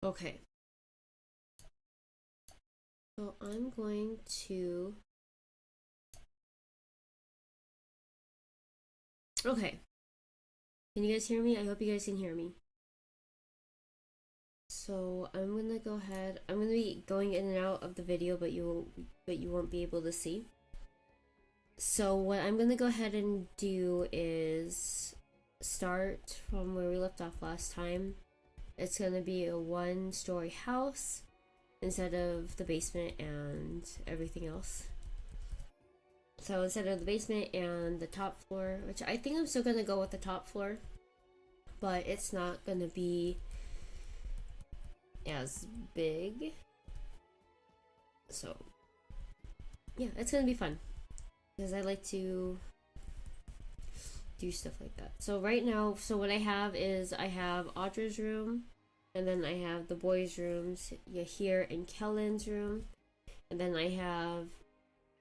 Okay, so I'm going to, okay, can you guys hear me? I hope you guys can hear me. So I'm gonna go ahead, I'm gonna be going in and out of the video, but you won't be able to see. So what I'm gonna go ahead and do is start from where we left off last time. It's gonna be a 1-story house instead of the basement and everything else. So instead of the basement and the top floor, which I think I'm still gonna go with the top floor, but it's not gonna be as big. So yeah, it's gonna be fun because I like to do stuff like that. So right now, so what I have is I have Audra's room, and then I have the boys' rooms here in Kellen's room, and then I have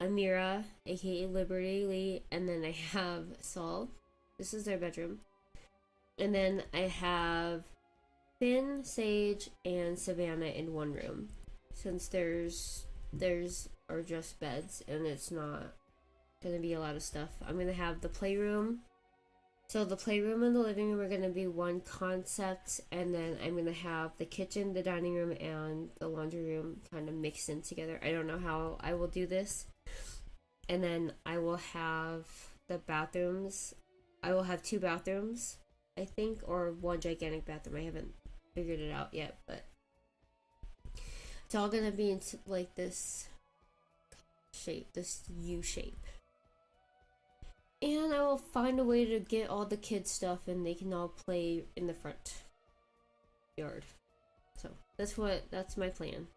Amira, aka Liberty Lee, and then I have Saul. This is their bedroom. And then I have Finn, Sage, and Savannah in one room. Since there's are just beds and it's not gonna be a lot of stuff. I'm gonna have the playroom. So the playroom and the living room are gonna be one concept, and then I'm gonna have the kitchen, the dining room, and the laundry room kind of mixed in together. I don't know how I will do this. And then I will have the bathrooms. I will have 2 bathrooms, I think, or one gigantic bathroom. I haven't figured it out yet, but it's all gonna be in like this shape, this U shape. And I will find a way to get all the kids stuff and they can all play in the front yard. So that's my plan.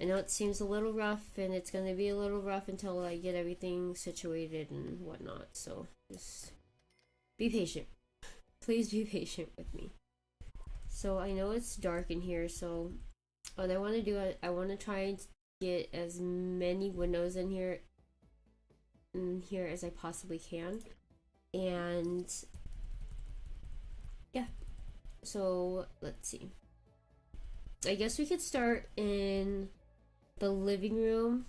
I know it seems a little rough, and it's going to be a little rough until I get everything situated and whatnot. So just be patient. Please be patient with me. So I know it's dark in here, so what I want to do, I want to try and get as many windows in here as I possibly can. And yeah, so let's see. I guess we could start in the living room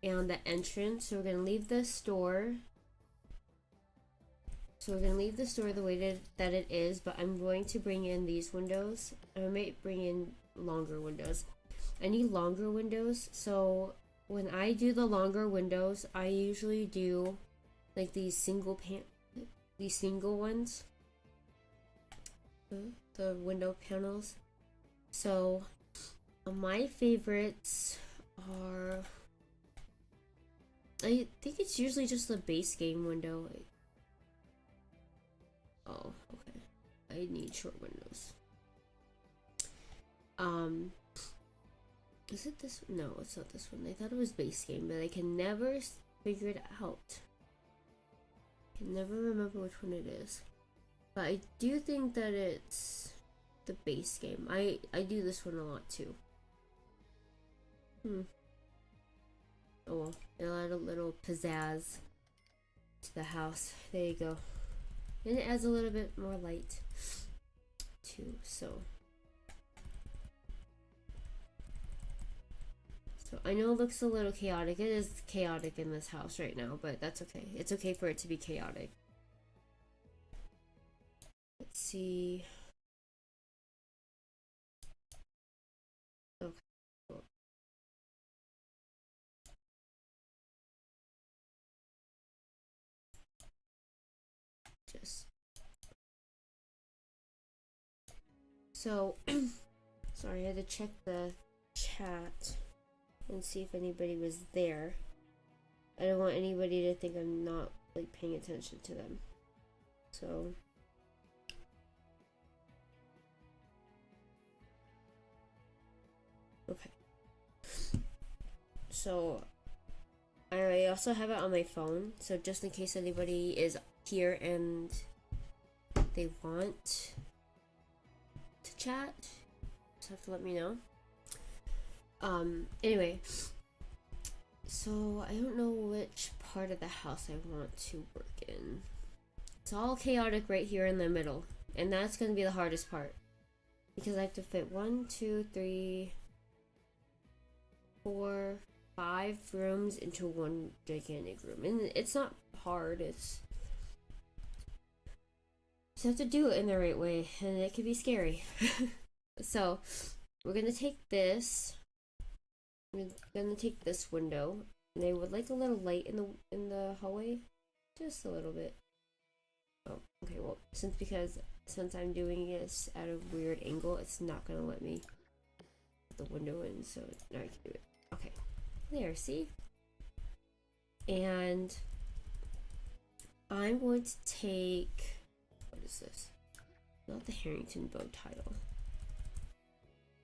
and the entrance. So we're gonna leave this door. So we're gonna leave this door the way that it is, but I'm going to bring in these windows. I might bring in longer windows. I need longer windows. So when I do the longer windows, I usually do like these single ones, the window panels. So my favorites are, I think it's usually just the base game window. Oh, okay. I need short windows. Is it this? No, it's not this one. I thought it was base game, but I can never figure it out. I can never remember which one it is. But I do think that it's the base game. I do this one a lot too. Oh well, it'll add a little pizzazz to the house. There you go. And it adds a little bit more light too, so I know it looks a little chaotic. It is chaotic in this house right now, but that's okay. It's okay for it to be chaotic. Let's see. Okay. Cool. Just so sorry, I had to check the chat and see if anybody was there. I don't want anybody to think I'm not like paying attention to them. So okay. So I also have it on my phone, so just in case anybody is here and they want to chat, just have to let me know. Anyway, so I don't know which part of the house I want to work in. It's all chaotic right here in the middle, and that's gonna be the hardest part. because I have to fit 1, 2, 3, 4, 5 rooms into one gigantic room. And it's not hard, it's just have to do it in the right way, and it can be scary. So we're gonna take this. I'm gonna take this window, and I would like a little light in the hallway, just a little bit. Oh, okay. Well, since I'm doing this at a weird angle, it's not gonna let me put the window in. So now I can do it. Okay, there. See, and I'm going to take, what is this? Not the Harrington bow tile.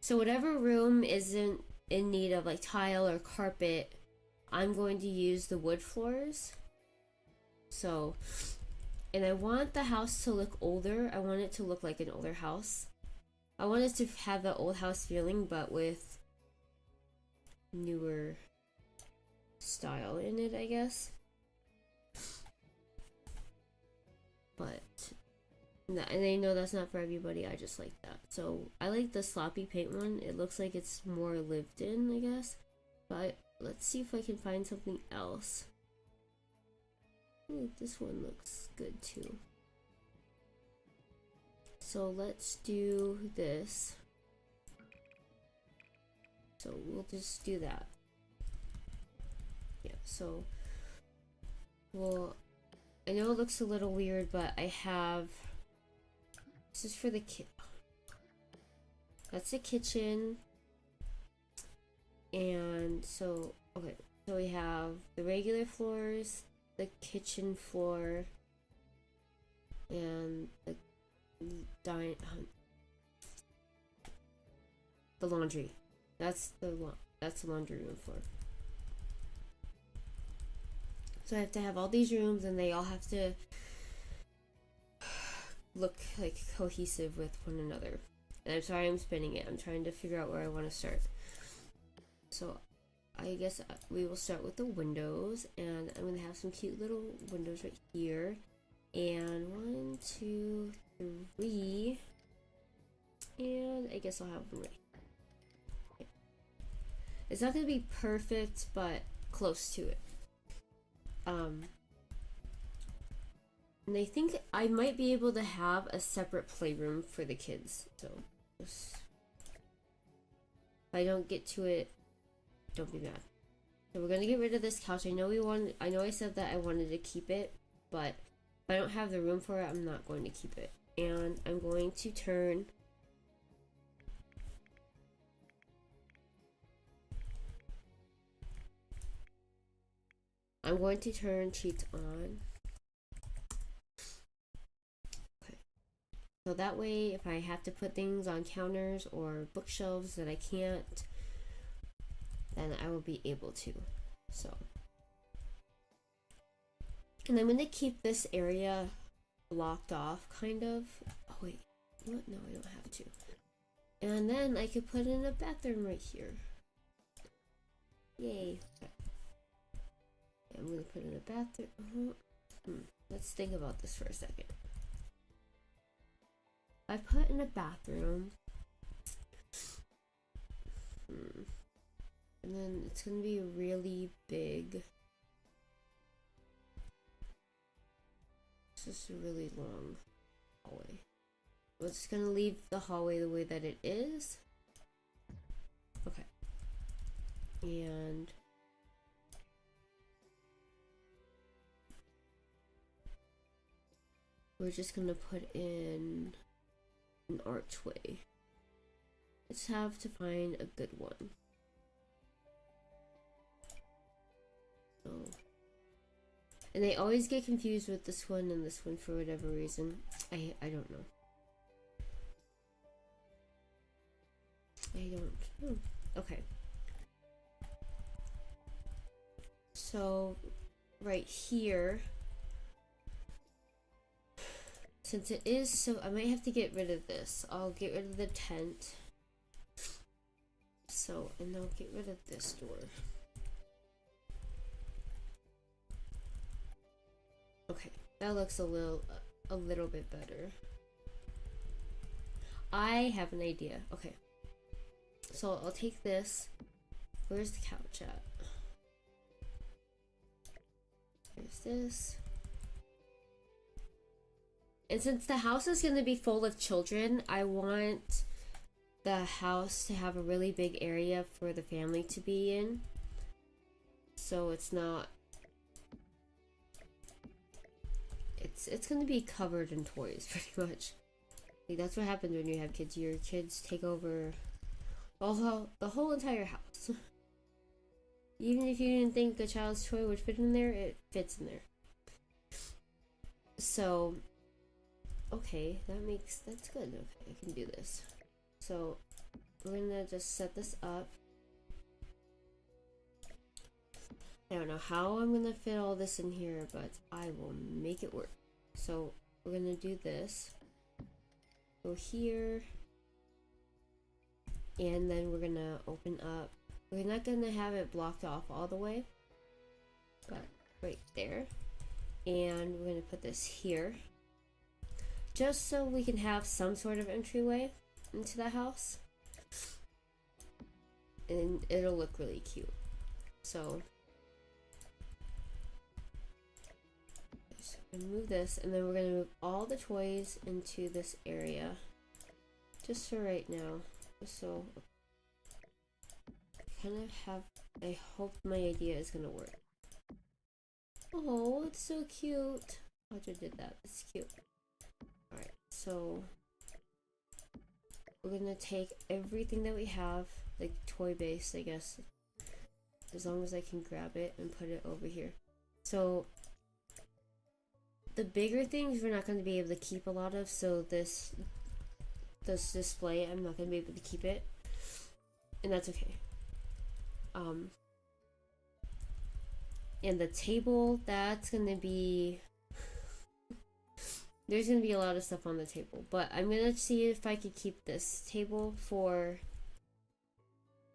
So whatever room isn't in need of like tile or carpet, I'm going to use the wood floors. So, and I want the house to look older. I want it to look like an older house. I want it to have the old house feeling, but with newer style in it, I guess. But, and I know that's not for everybody, I just like that. So I like the sloppy paint one. It looks like it's more lived in, I guess. But let's see if I can find something else. Ooh, this one looks good too. So let's do this. So we'll just do that. Yeah, so well, I know it looks a little weird, but I have, this is for the that's the kitchen. And so, okay, so we have the regular floors, the kitchen floor, and the laundry. That's the laundry room floor. So I have to have all these rooms, and they all have to look like cohesive with one another. And I'm sorry I'm spinning it. I'm trying to figure out where I want to start. So I guess we will start with the windows, and I'm going to have some cute little windows right here. And 1, 2, 3. And I guess I'll have them right here. Okay. It's not going to be perfect, but close to it. And I think I might be able to have a separate playroom for the kids. So if I don't get to it, don't be mad. So we're gonna get rid of this couch. I know I said that I wanted to keep it, but if I don't have the room for it, I'm not going to keep it. And I'm going to turn sheets on. Okay. So that way, if I have to put things on counters or bookshelves that I can't, then I will be able to. So, and I'm going to keep this area blocked off, kind of. Oh wait, what? No, I don't have to. And then I could put in a bathroom right here. Yay. Okay. I'm going to put in a bathroom. Let's think about this for a second. I put in a bathroom. And then it's going to be really big. It's just a really long hallway. We're just going to leave the hallway the way that it is. Okay. And we're just going to put in an archway. Let's have to find a good one. So, and I always get confused with this one and this one for whatever reason. I don't know. I don't know. Okay. So right here, since it is so, I might have to get rid of this. I'll get rid of the tent. So, and I'll get rid of this door. Okay, that looks a little bit better. I have an idea. Okay. So I'll take this. Where's the couch at? There's this. And since the house is going to be full of children, I want the house to have a really big area for the family to be in. So it's not... It's going to be covered in toys, pretty much. Like, that's what happens when you have kids. Your kids take over the whole entire house. Even if you didn't think the child's toy would fit in there, it fits in there. So, okay, that's good. Okay, I can do this. So, we're gonna just set this up. I don't know how I'm gonna fit all this in here, but I will make it work. So, we're gonna do this. Go here. And then we're gonna open up. We're not gonna have it blocked off all the way, but right there. And we're gonna put this here, just so we can have some sort of entryway into the house. And it'll look really cute. So, just gonna move this, and then we're gonna move all the toys into this area, just for right now. So, kind of have, I hope my idea is gonna work. Oh, it's so cute. Audra did that. It's cute. Alright, so we're gonna take everything that we have, like toy base, I guess, as long as I can grab it and put it over here. So the bigger things we're not going to be able to keep a lot of, so this display, I'm not going to be able to keep it, and that's okay. And the table, that's going to be, there's going to be a lot of stuff on the table, but I'm going to see if I could keep this table for,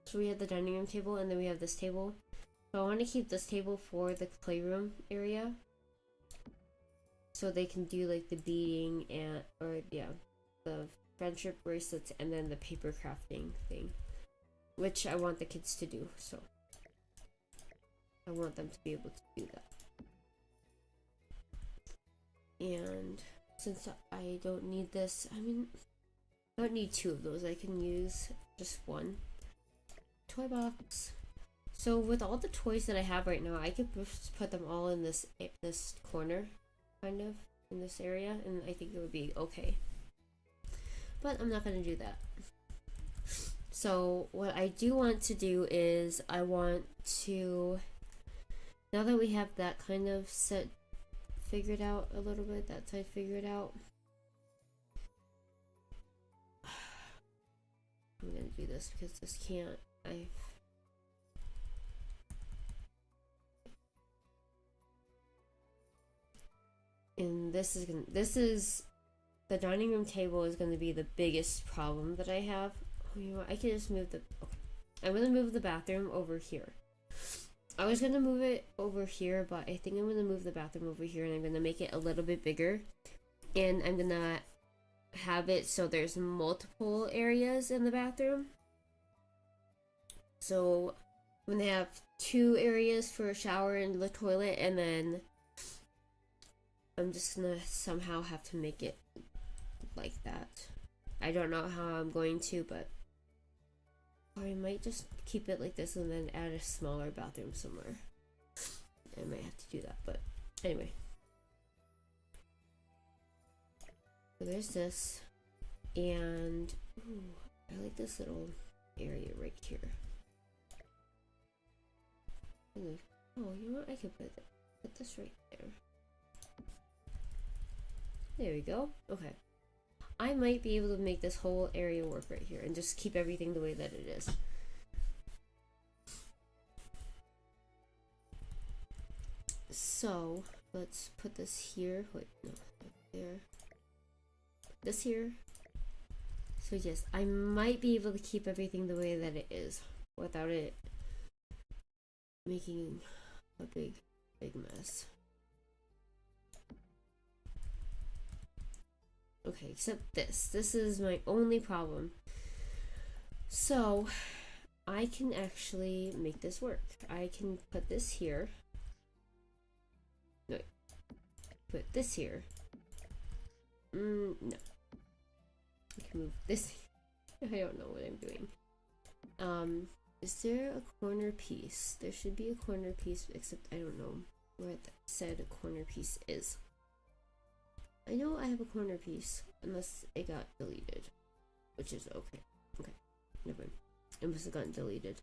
so we have the dining room table and then we have this table. So I want to keep this table for the playroom area, so they can do like the beading and, or yeah, the friendship bracelets and then the paper crafting thing, which I want the kids to do, so I want them to be able to do that. And since I don't need this, I mean, I don't need two of those, I can use just one toy box. So with all the toys that I have right now, I could just put them all in this corner, kind of, in this area, and I think it would be okay. But I'm not going to do that. So what I do want to do is I want to, now that we have that kind of set figured out a little bit, that side figured out, I'm going to do this because this can't, and this is the dining room table is going to be the biggest problem that I have. Oh, you know what? I can just move the, okay. I'm going to move the bathroom over here. I was going to move it over here, but I think I'm going to move the bathroom over here, and I'm going to make it a little bit bigger, and I'm going to have it so there's multiple areas in the bathroom. So I'm going to have 2 areas for a shower and the toilet, and then I'm just gonna somehow have to make it like that. I don't know how I'm going to, but, or I might just keep it like this and then add a smaller bathroom somewhere. I might have to do that, but anyway. So there's this, and ooh, I like this little area right here. Oh, you know what? I could put this right there. There we go. Okay. I might be able to make this whole area work right here and just keep everything the way that it is. So, let's put this here. Wait, no, there. This here. So yes, I might be able to keep everything the way that it is without it making a big mess. Okay, except this is my only problem. So I can actually make this work. I can put this here. No, put this here. No. I can move this. I don't know what I'm doing. Is there a corner piece? There should be a corner piece, except I don't know where that said a corner piece is. I know I have a corner piece, unless it got deleted, which is okay. Okay, never mind. It must have gotten deleted.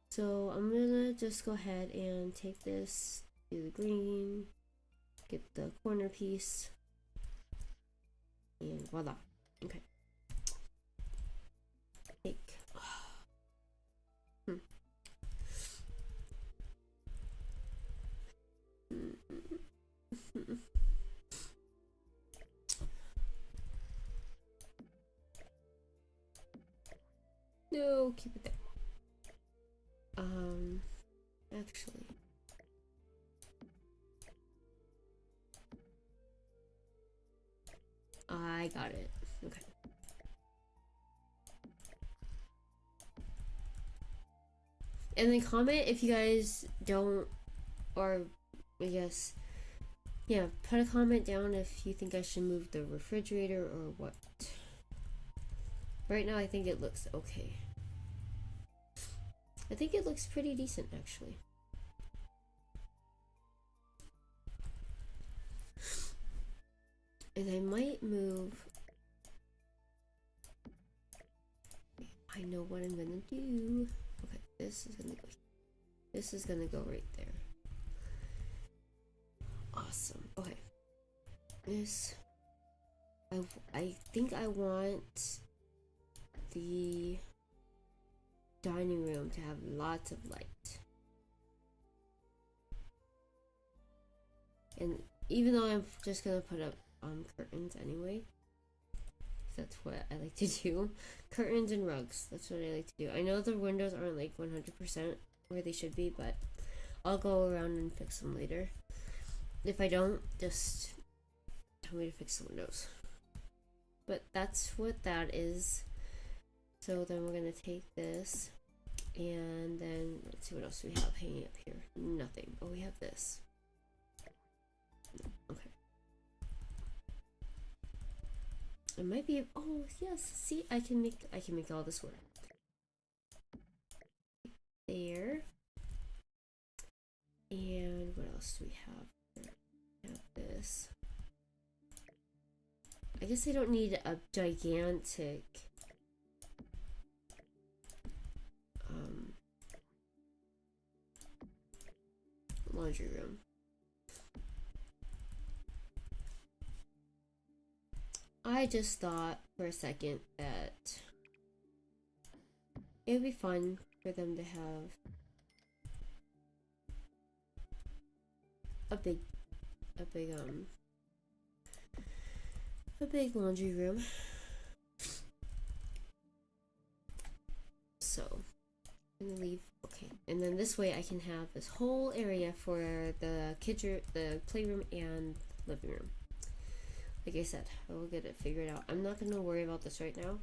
So I'm gonna just go ahead and take this, do the green, get the corner piece, and voila. Okay. Take. No, keep it there. Actually. I got it. Okay. And then comment if you guys don't, or I guess, yeah, put a comment down if you think I should move the refrigerator or what. Right now I think it looks okay. I think it looks pretty decent actually. And I might move. I know what I'm gonna do. Okay, this is gonna go. This is gonna go right there. Awesome. Okay. This. I think I want the dining room to have lots of light. And even though I'm just gonna put up curtains anyway, that's what I like to do. Curtains and rugs, that's what I like to do. I know the windows aren't like 100% where they should be, but I'll go around and fix them later. If I don't, just tell me to fix the windows. But that's what that is. So then we're gonna take this, and then let's see what else we have hanging up here. Nothing. Oh, we have this. Okay. It might be. Oh yes. See, I can make all this work. There. And what else do we have? We have this. I guess I don't need a gigantic laundry room. I just thought for a second that it would be fun for them to have a big laundry room. So I'm gonna leave. Okay, and then this way I can have this whole area for the kitchen, the playroom, and living room. Like I said, I will get it figured out. I'm not gonna worry about this right now.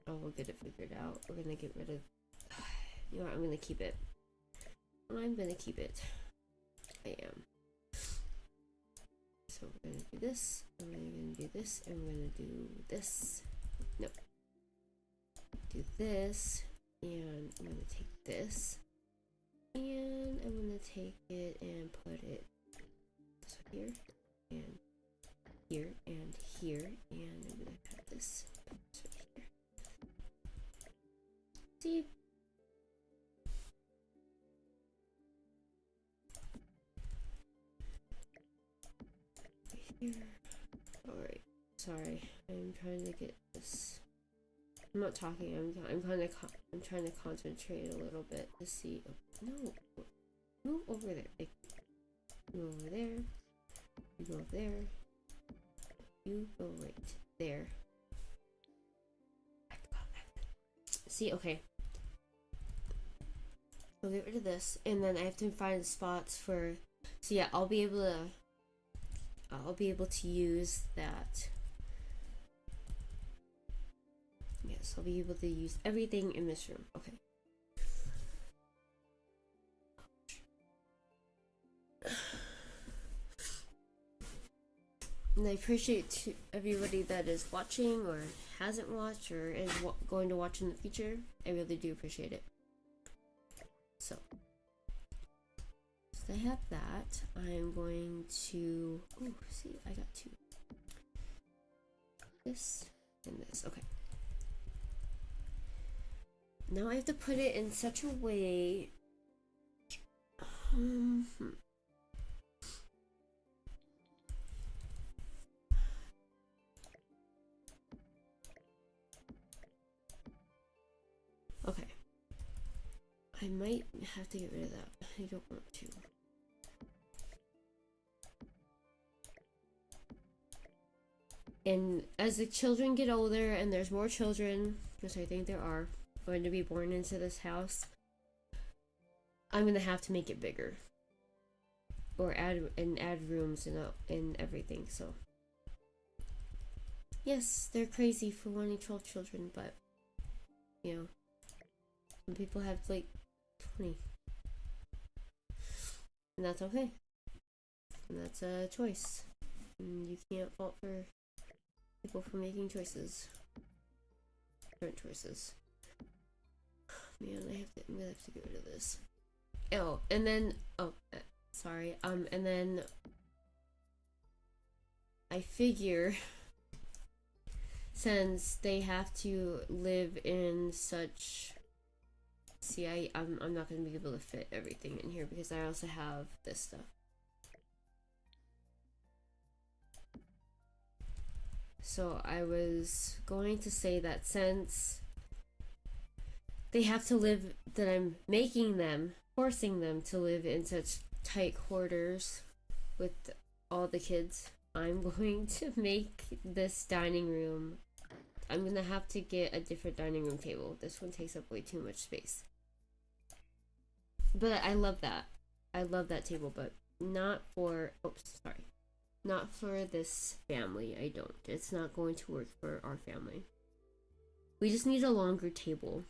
I will get it figured out. We're gonna get rid of. You know what? I'm gonna keep it. I'm gonna keep it. I am. So we're gonna do this, and we're gonna do this, and we're gonna do this. No. Do this, and I'm gonna take this, and I'm gonna take it and put it here, and here, and here, and I'm gonna have this right here. See? Here. Alright, sorry, I'm trying to get this. I'm not talking. I'm trying to concentrate a little bit to see. Oh, no, move over there. Like, move over there. You go over there. You go right there. See, okay. I'll get rid of this, and then I have to find spots for. So yeah, I'll be able to I'll be able to use that. Yes, I'll be able to use everything in this room. Okay. And I appreciate everybody that is watching or hasn't watched or is going to watch in the future. I really do appreciate it. So I have that. I'm going to, oh, see, I got two. This and this. Okay. Now I have to put it in such a way. Okay. I might have to get rid of that. I don't want to. And as the children get older and there's more children, which I think there are, going to be born into this house, I'm gonna have to make it bigger. Or add rooms and everything, so. Yes, they're crazy for wanting 12 children, but, you know, some people have like 20. And that's okay. And that's a choice. And you can't fault for people for making choices. Different choices. Man, I'm gonna have to get rid of this. Oh, and then, sorry, and then I figure since they have to live in such, see, I'm not gonna be able to fit everything in here because I also have this stuff. So I was going to say that since they have to live, that I'm making them, forcing them to live in such tight quarters with all the kids, I'm going to make this dining room, I'm gonna have to get a different dining room table. This one takes up way too much space. But I love that. I love that table, but not for, oops, sorry. Not for this family, I don't. It's not going to work for our family. We just need a longer table.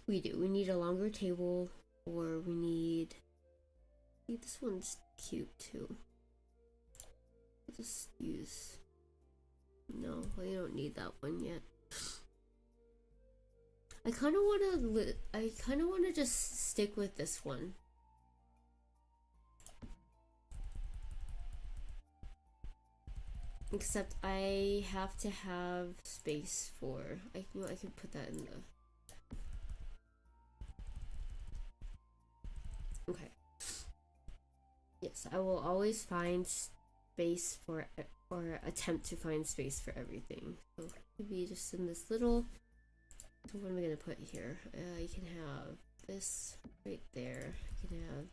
We do. We need a longer table, or we need... See, this one's cute too. I'll just use... No, I don't need that one yet. I kind of want to just stick with this one. Except I have to have space for, I can put that in the, okay. Yes, I will always find space for, or attempt to find space for everything. So maybe just in this little, so what am I gonna put here? You can have this right there. You can have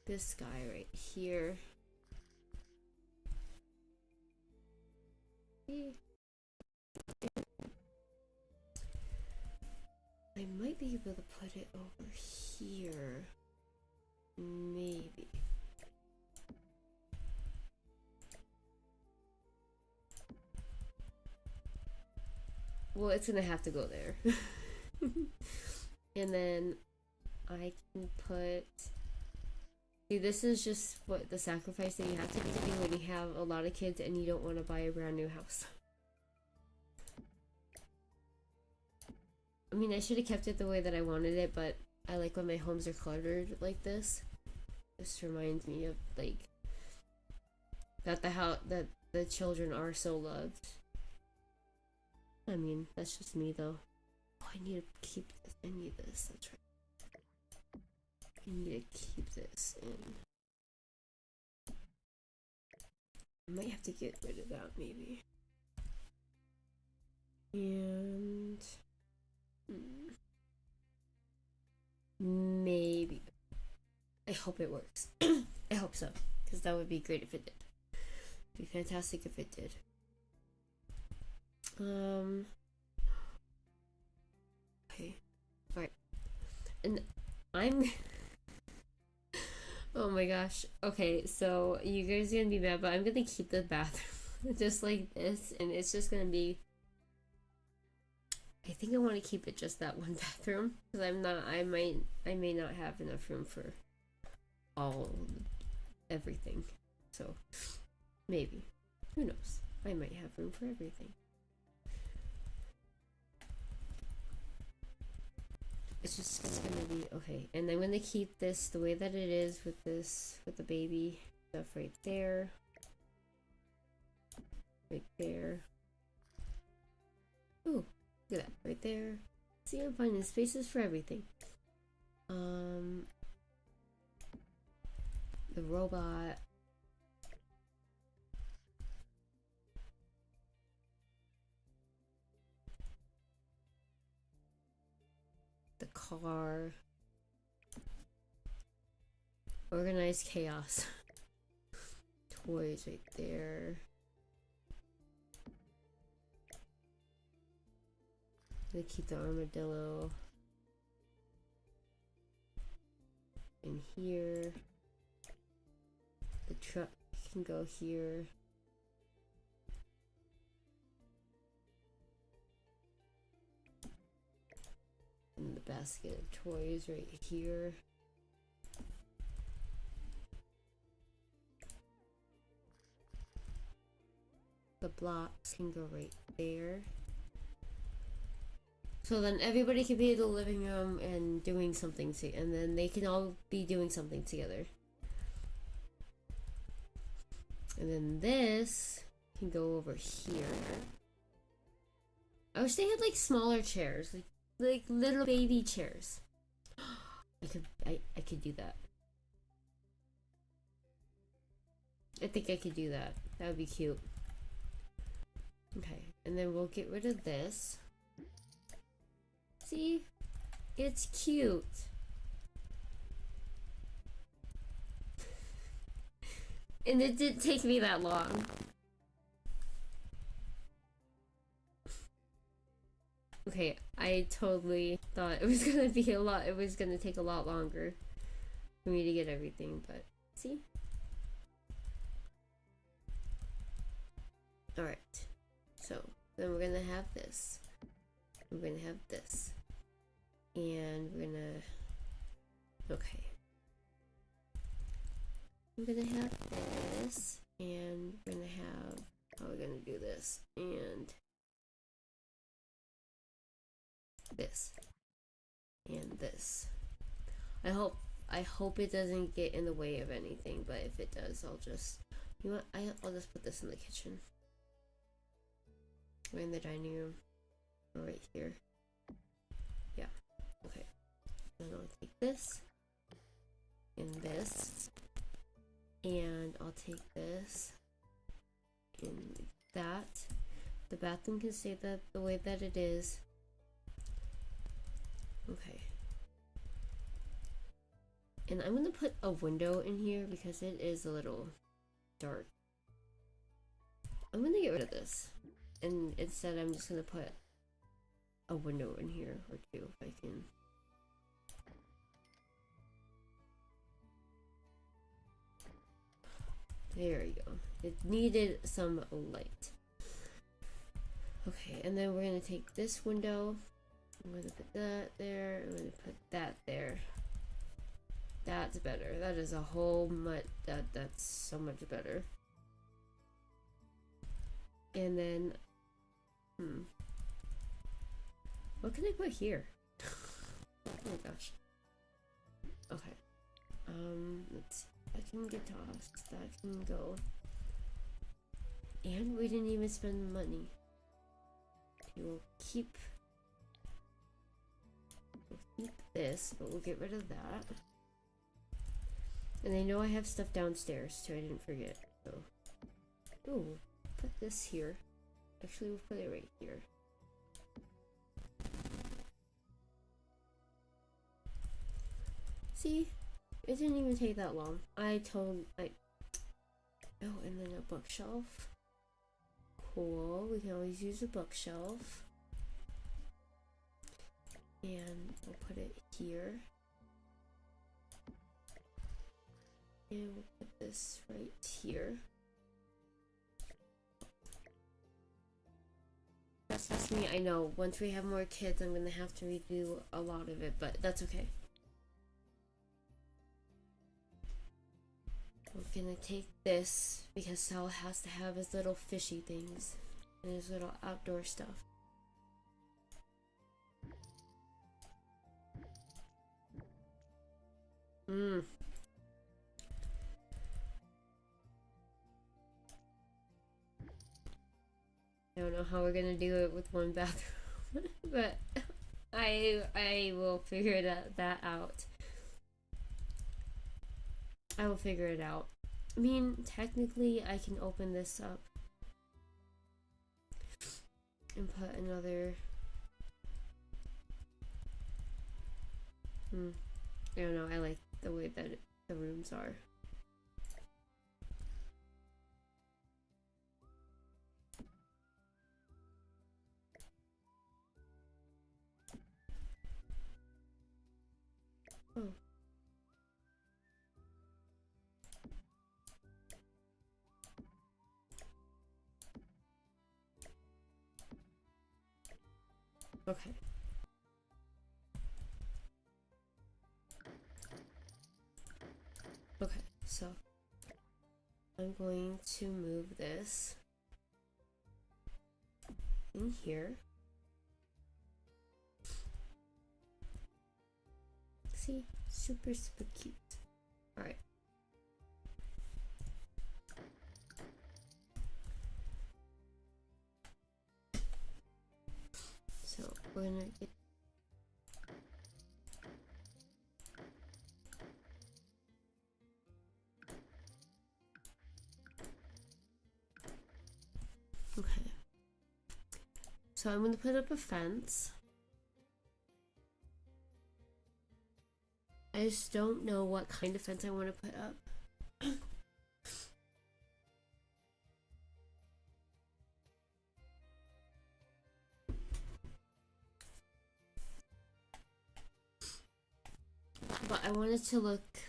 this guy right here. I might be able to put it over here. Maybe. Well, it's gonna have to go there. And then I can put... See, this is just what the sacrifice that you have to do when you have a lot of kids and you don't want to buy a brand new house. I mean, I should have kept it the way that I wanted it, but I like when my homes are cluttered like this. This reminds me of, like, that the children are so loved. I mean, that's just me though. Oh, I need to keep this. I need this. That's right. I need to keep this in. I might have to get rid of that maybe. And maybe. I hope it works. I hope so, because that would be great if it did. It'd be fantastic if it did. Okay. Alright. And Oh my gosh. Okay, so you guys are gonna be mad, but I'm gonna keep the bathroom just like this, and it's just gonna be. I think I want to keep it just that one bathroom because I'm not. I may not have enough room for all everything. So maybe, who knows? I might have room for everything. It's just gonna be okay. And I'm gonna keep this the way that it is with the baby stuff right there. Right there. Ooh, look at that. Right there. See, I'm finding spaces for everything. The robot. The car. Organized chaos. Toys right there. I'm gonna keep the armadillo in here. The truck can go here. And the basket of toys right here. The blocks can go right there. So then everybody can be in the living room and doing something, and then they can all be doing something together. And then this can go over here. I wish they had like smaller chairs, like little baby chairs. I could do that. I think I could do that. That would be cute. Okay, and then we'll get rid of this. See? It's cute. And it didn't take me that long. Okay, I totally thought it was gonna be a lot, it was gonna take a lot longer for me to get everything, but see? Alright, so then we're gonna have this. We're gonna have this. And we're gonna, okay. I'm gonna have this, and we're gonna have, how are we gonna do this? And this. And this. I hope it doesn't get in the way of anything, but if it does, I'll just, you know what, I'll just put this in the kitchen. Or in the dining room. Or right here. Yeah. Okay. Then I'll take this. And this. And I'll take this. And that. The bathroom can stay the way that it is. Okay. And I'm gonna put a window in here because it is a little dark. I'm gonna get rid of this. And instead I'm just gonna put a window in here or two if I can. There you go. It needed some light. Okay, and then we're gonna take this window. I'm gonna put that there. I'm gonna put that there. That's better. That is a whole much. That's so much better. And then, what can I put here? Oh my gosh. Okay. Let's see. That can get tossed. That can go. And we didn't even spend money. Okay, we'll keep this, but we'll get rid of that. And I know I have stuff downstairs too, I didn't forget. So, ooh, put this here. Actually, we'll put it right here. See? It didn't even take that long. Oh, and then a bookshelf. Cool, we can always use a bookshelf. And we'll put it here. And we'll put this right here. That's me. I know. Once we have more kids, I'm gonna have to redo a lot of it, but that's okay. We're gonna take this because Sal has to have his little fishy things and his little outdoor stuff. I don't know how we're gonna do it with one bathroom, but I will figure that out. I will figure it out. I mean, technically, I can open this up and put another. I don't know. I like the way that the rooms are. Oh. Okay. Okay, so I'm going to move this in here. See? Super, super cute. Alright. So we're gonna get okay. So I'm gonna put up a fence. I just don't know what kind of fence I want to put up. But I want it to look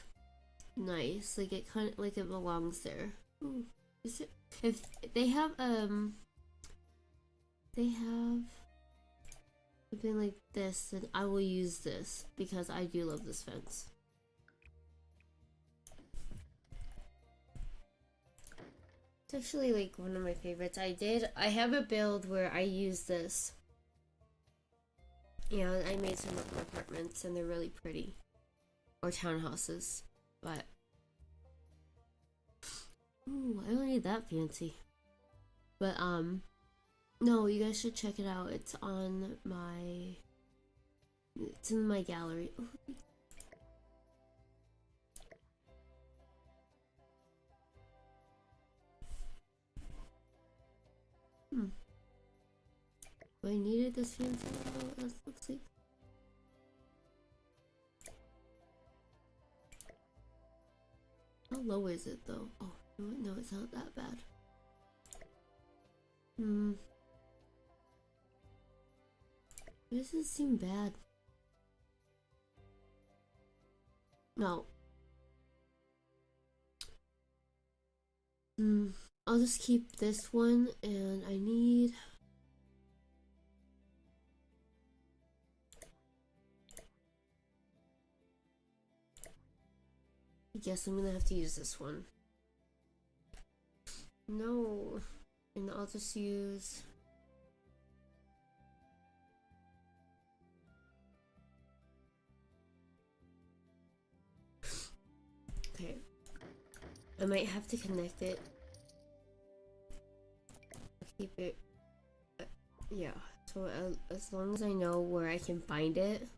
nice, like it kind of like it belongs there. Ooh, is it? If they have something like this, then I will use this because I do love this fence. It's actually like one of my favorites. I have a build where I use this. Yeah, I made some of my apartments and they're really pretty. Or townhouses, but ooh, I don't need that fancy. But no, you guys should check it out. It's on my, it's in my gallery. Ooh. I needed this fancy. Oh, that looks like. How low is it though? Oh, no, it's not that bad. This doesn't seem bad. No. I'll just keep this one, and I need. I guess I'm gonna have to use this one. No. And I'll just use. Okay. I might have to connect it. Keep it. Yeah. So as long as I know where I can find it.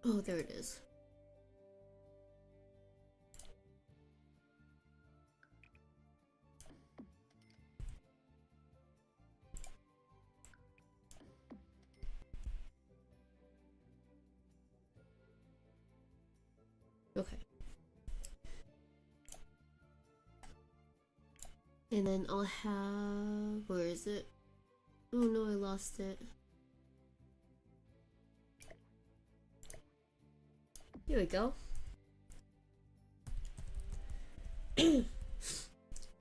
Oh, there it is. Okay. And then I'll have, where is it? Oh no, I lost it. Here we go.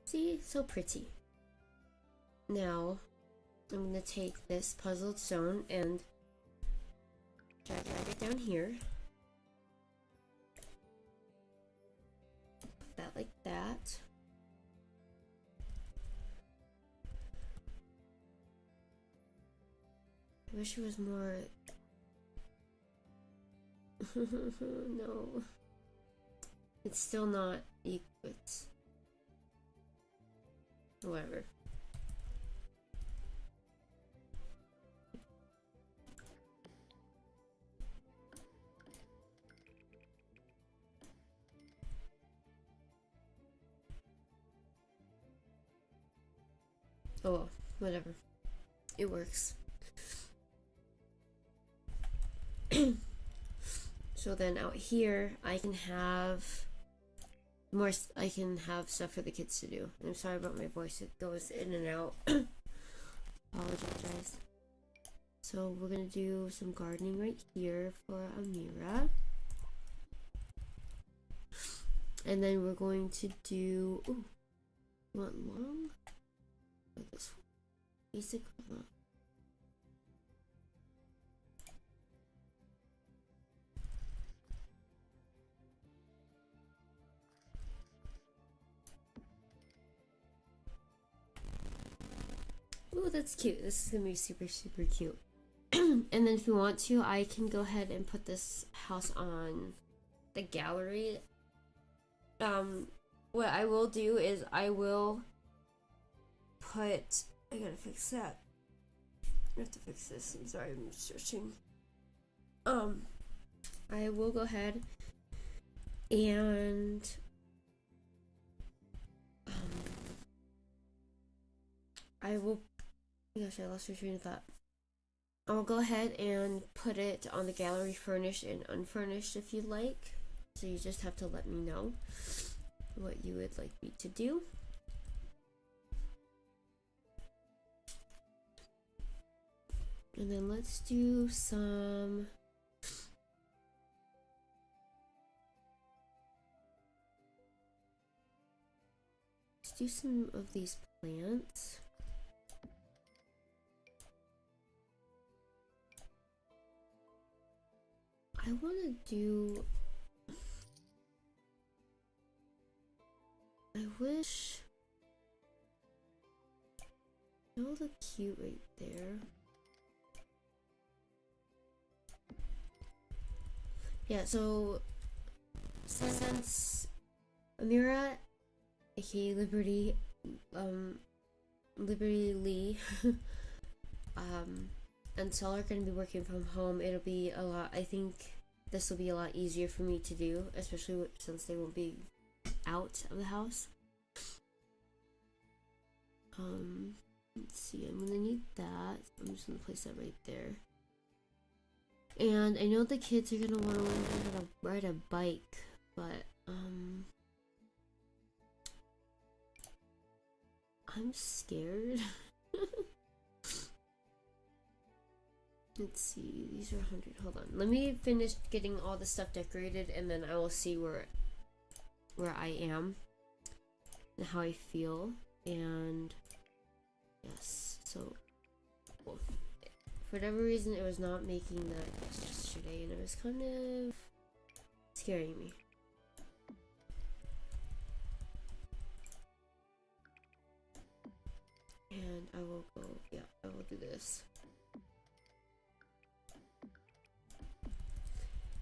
See, so pretty. Now, I'm gonna take this puzzled stone and drag it down here. Put that like that. I wish it was more. No. It's still not equal. Whatever. Oh well, whatever. It works. So then out here, I can have more. I can have stuff for the kids to do. I'm sorry about my voice; it goes in and out. Apologize. So we're gonna do some gardening right here for Amira, and then we're going to do. Ooh, you want long? Or this basic? Oh, that's cute. This is gonna be super, super cute. And then if you want to, I can go ahead and put this house on the gallery. What I will do is I will put, I gotta fix that. I have to fix this. I'm sorry, I'm searching. I will go ahead and I will, oh gosh, I lost my train of thought. I'll go ahead and put it on the gallery, furnished and unfurnished if you'd like. So you just have to let me know what you would like me to do. And then let's do some of these plants. I want to do, I wish, they all look cute right there. Yeah, so since Amira, aka Liberty Lee, and Sol are going to be working from home, it'll be a lot, I think this will be a lot easier for me to do, especially since they won't be out of the house. Let's see, I'm gonna need that. I'm just gonna place that right there. And I know the kids are gonna want to learn how to ride a bike, but I'm scared. Let's see, these are 100. Hold on, let me finish getting all the stuff decorated, and then I will see where I am and how I feel. And yes, so cool. For whatever reason, it was not making that yesterday, and it was kind of scaring me. And I will go, yeah, I will do this.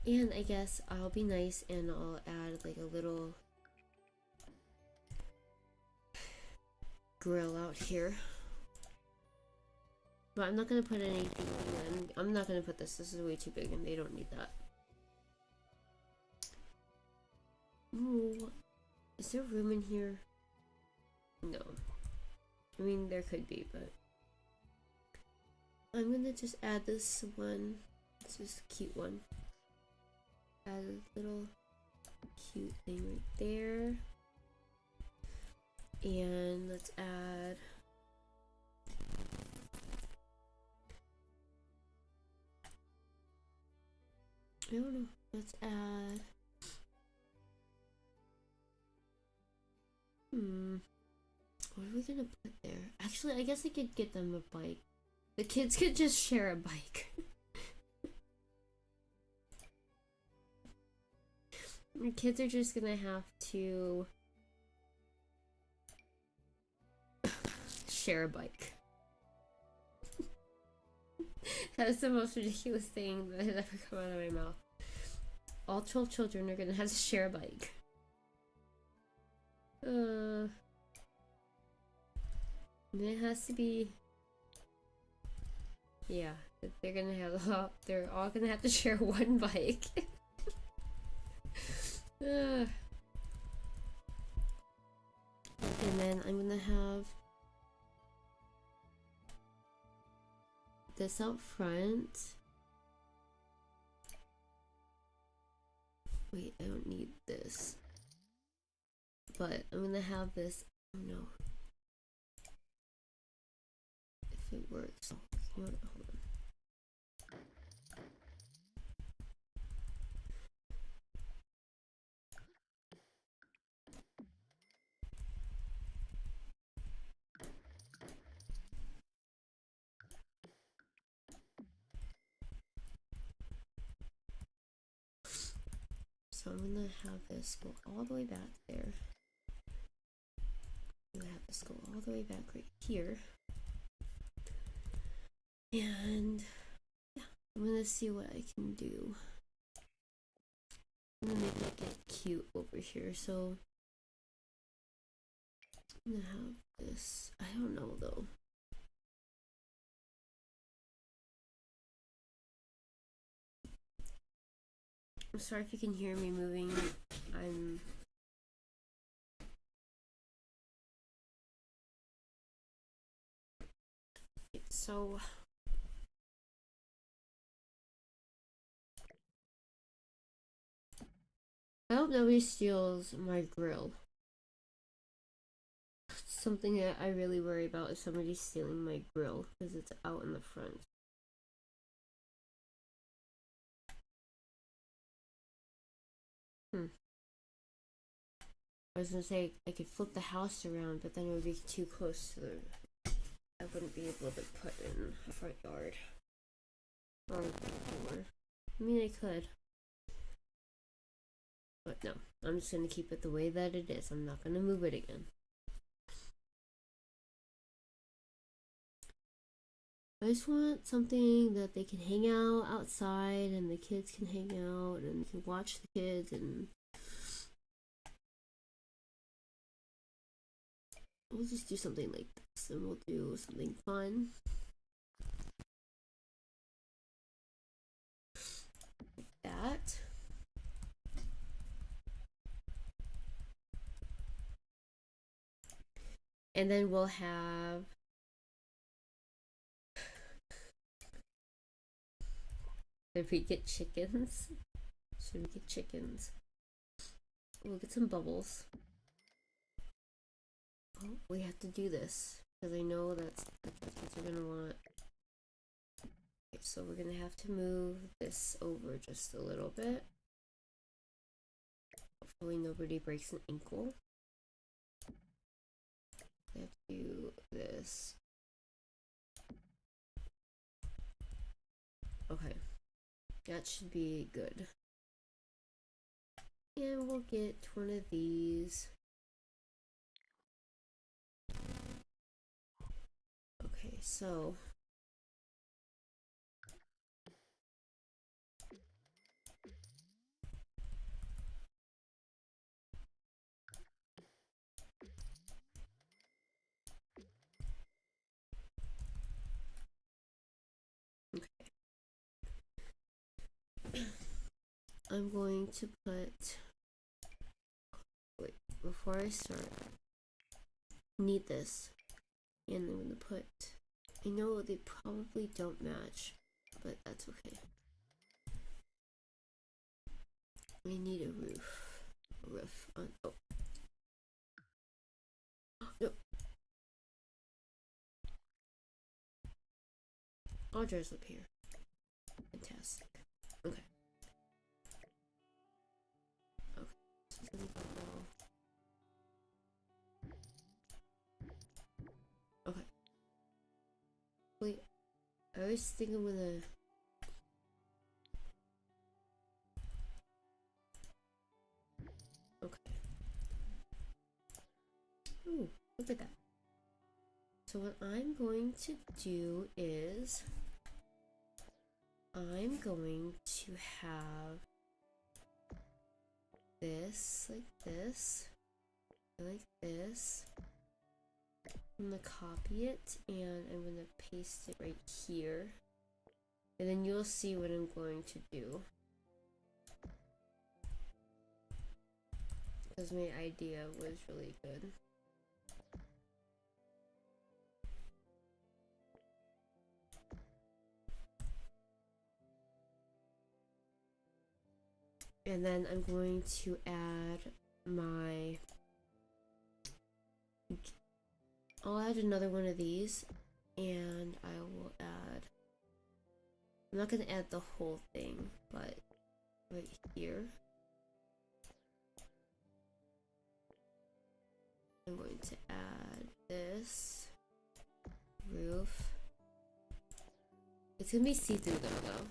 And I guess I'll be nice and I'll add like a little grill out here. But I'm not gonna put anything in. I'm not gonna put this. This is way too big and they don't need that. Ooh. Is there room in here? No. I mean, there could be, but I'm gonna just add this one. This is a cute one. Add a little cute thing right there. And let's add I don't know. let's add. What are we gonna put there? Actually, I guess I could get them a bike. The kids could just share a bike. The kids are just gonna have to share a bike. That's the most ridiculous thing that has ever come out of my mouth. All 12 children are gonna have to share a bike. And it has to be, yeah, they're all gonna have to share one bike. And then I'm gonna have this out front. Wait, I don't need this. But I'm gonna have this. Oh no. If it works. Oh, hold on. So I'm gonna have this go all the way back there. I'm gonna have this go all the way back right here. And yeah, I'm gonna see what I can do. I'm gonna make it get cute over here. So I'm gonna have this. I don't know though. I'm sorry if you can hear me moving. So I hope nobody steals my grill. Something that I really worry about is somebody stealing my grill because it's out in the front. I was gonna say I could flip the house around, but then it would be too close to the. I wouldn't be able to put in a front yard or door. I mean, I could, but no. I'm just gonna keep it the way that it is. I'm not gonna move it again. I just want something that they can hang out outside and the kids can hang out and can watch the kids and we'll just do something like this and we'll do something fun. Like that. And then we'll have if we get chickens. Should we get chickens? We'll get some bubbles. Oh, we have to do this because I know that's what we're gonna want. Okay, so we're gonna have to move this over just a little bit. Hopefully nobody breaks an ankle. We have to do this. Okay, that should be good. And we'll get one of these. Okay, so I'm going to put, wait, before I start, need this, and I'm gonna put, I know they probably don't match, but that's okay. We need a roof on, oh. No. I'll dress up here. Fantastic. Okay. always think I'm gonna... Okay. Ooh, look at that. So what I'm going to do is I'm going to have this like this, like this. I'm gonna copy it and I'm gonna paste it right here, and then you'll see what I'm going to do, because my idea was really good. And then I'm going to add my... I'll add another one of these, and I will add... I'm not going to add the whole thing, but right here. I'm going to add this roof. It's going to be see-through though.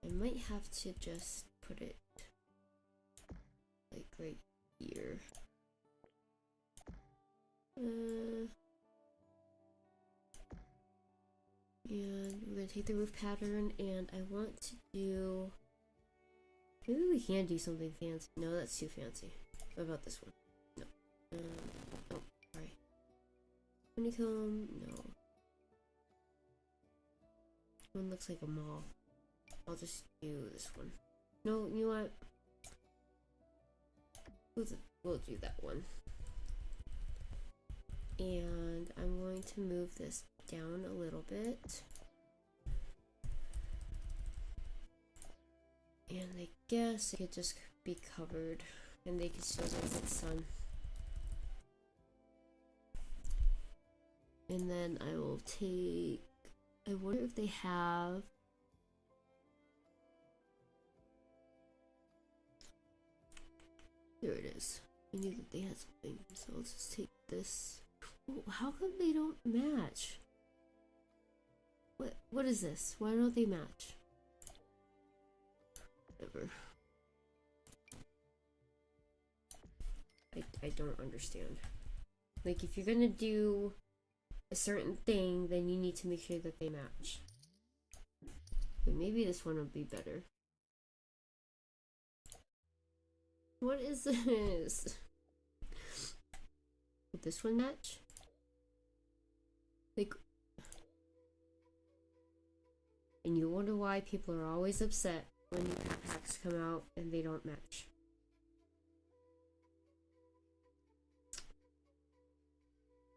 I might have to just put it like right here. And we're gonna take the roof pattern, and I want to do... Maybe we can do something fancy. No, that's too fancy. What about this one? No. Oh, sorry. Honeycomb? No. One looks like a mall. I'll just do this one. No, you know what? We'll do that one. And I'm going to move this down a little bit. And I guess it could just be covered and they could still get the sun. And then I will take... I wonder if they have... There it is. I knew that they had something, so I'll just take this. Oh, how come they don't match? What is this? Why don't they match? Whatever. I don't understand. Like, if you're gonna do a certain thing, then you need to make sure that they match. But maybe this one would be better. What is this? Would this one match? Like, and you wonder why people are always upset when new packs come out and they don't match.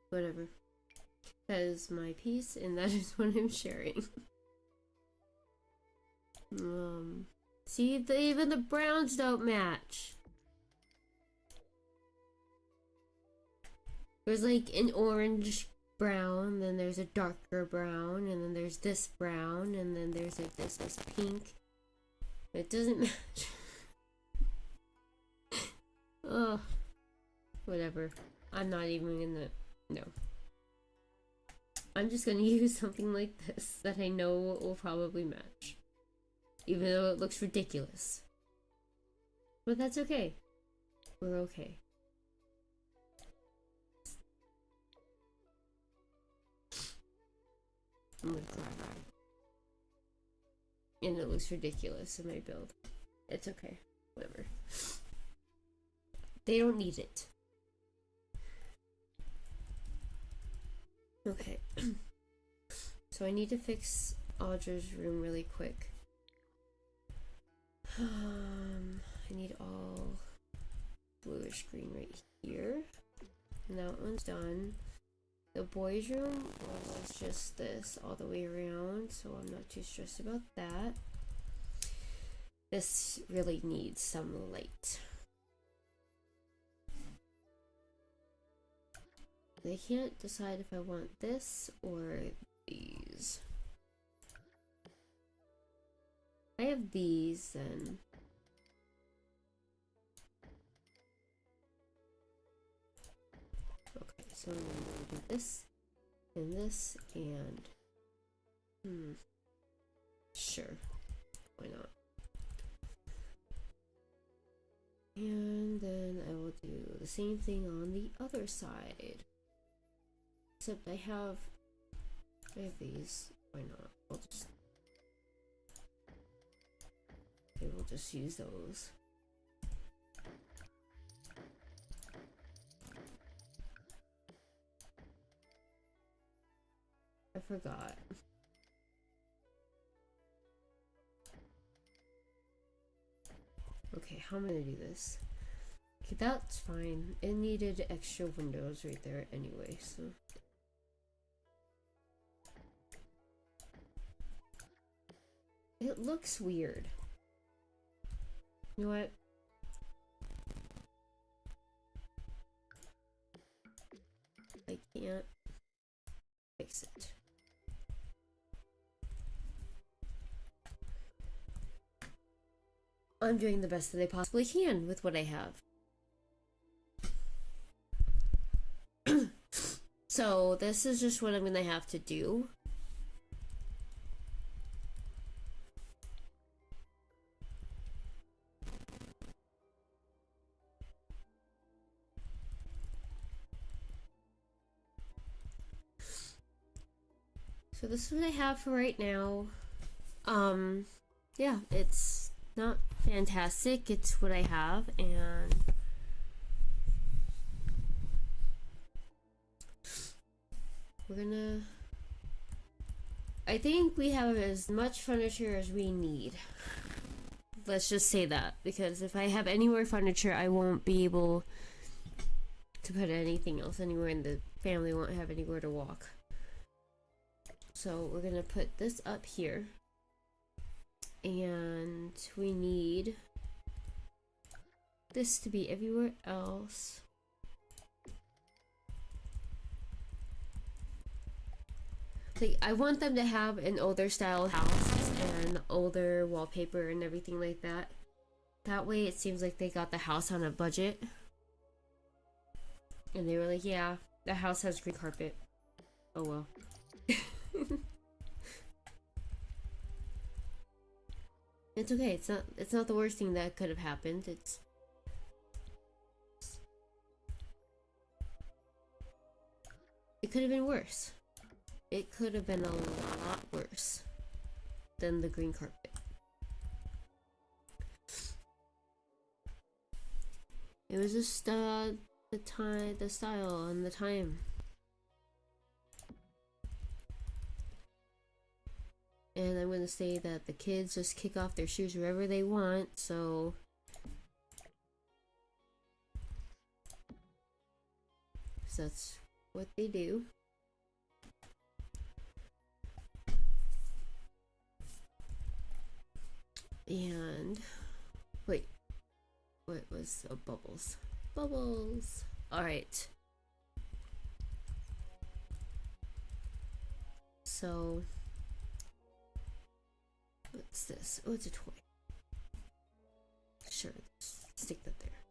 Whatever. That is my piece, and that is what I'm sharing. See, even the browns don't match. There's like an orange brown, then there's a darker brown, and then there's this brown, and then there's like this pink. It doesn't match. Oh, whatever. I'm not even gonna... No. I'm just gonna use something like this that I know will probably match. Even though it looks ridiculous. But that's okay. We're okay. I'm gonna cry. And it looks ridiculous in my build. It's okay. Whatever. They don't need it. Okay. So I need to fix Audra's room really quick. I need all bluish green right here. And that one's done. The boys' room was just this all the way around, so I'm not too stressed about that. This really needs some light. I can't decide if I want this or these. I have these then. Okay. So I'm gonna do this and this and sure, why not? And then I will do the same thing on the other side. Except I have these. Why not? We'll just use those. I forgot. Okay, how am I gonna do this? Okay, that's fine. It needed extra windows right there anyway, so. It looks weird. You know what? I can't fix it. I'm doing the best that I possibly can with what I have. So this is just what I'm gonna have to do. So this is what I have for right now. Yeah, it's not fantastic. It's what I have, and we're gonna... I think we have as much furniture as we need. Let's just say that, because if I have any more furniture, I won't be able to put anything else anywhere, and the family won't have anywhere to walk. So we're gonna put this up here, and we need this to be everywhere else. Like, I want them to have an older style house and older wallpaper and everything like that. That way it seems like they got the house on a budget. And they were like, yeah, the house has green carpet. Oh well. It's okay. It's not the worst thing that could have happened. It could have been worse. It could have been a lot worse than the green carpet. It was just the style, and the time. And I'm gonna say that the kids just kick off their shoes wherever they want, so that's what they do. And wait, what was bubbles? Bubbles. All right. So what's this? Oh, it's a toy. Sure, stick that there.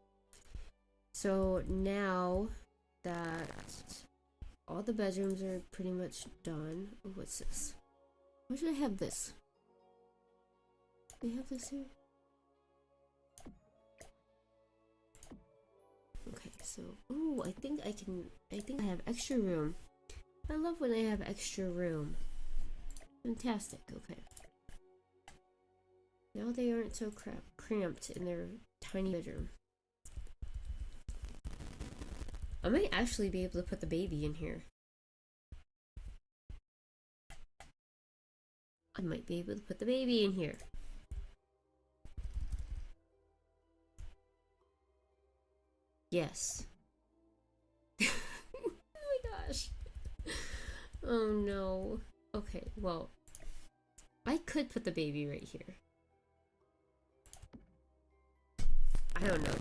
So now that all the bedrooms are pretty much done. Oh, what's this? Why should I have this? They have this here? Okay, so, oh, I think I have extra room. I love when I have extra room. Fantastic, okay. Now they aren't so cramped in their tiny bedroom. I might actually be able to put the baby in here. I might be able to put the baby in here. Yes. Oh my gosh. Oh no. Okay, well, I could put the baby right here. I don't know.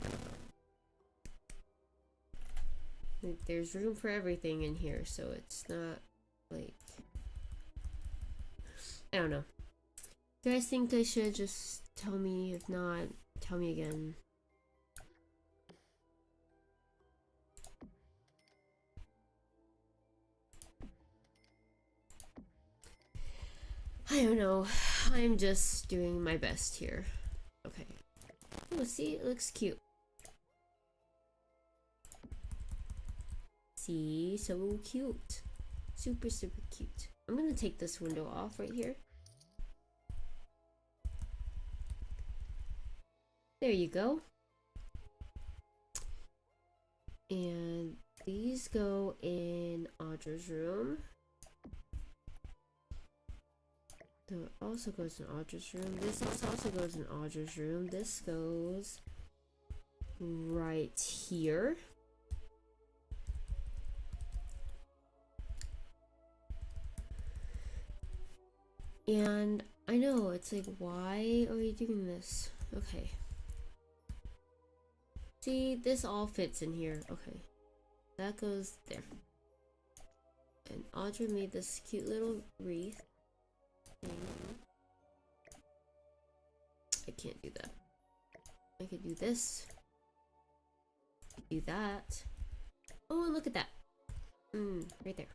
Like, there's room for everything in here, so it's not like... I don't know. Do you guys think I should just tell me? If not, tell me again. I don't know. I'm just doing my best here. Okay. Oh, see, it looks cute. See, so cute. Super, super cute. I'm gonna take this window off right here. There you go. And these go in Audra's room. That also goes in Audra's room. This also goes in Audra's room. This goes right here. And I know, it's like, why are you doing this? Okay. See, this all fits in here. Okay. That goes there. And Audra made this cute little wreath. I can't do that. I could do this. I could do that. Oh, and look at that. Right there.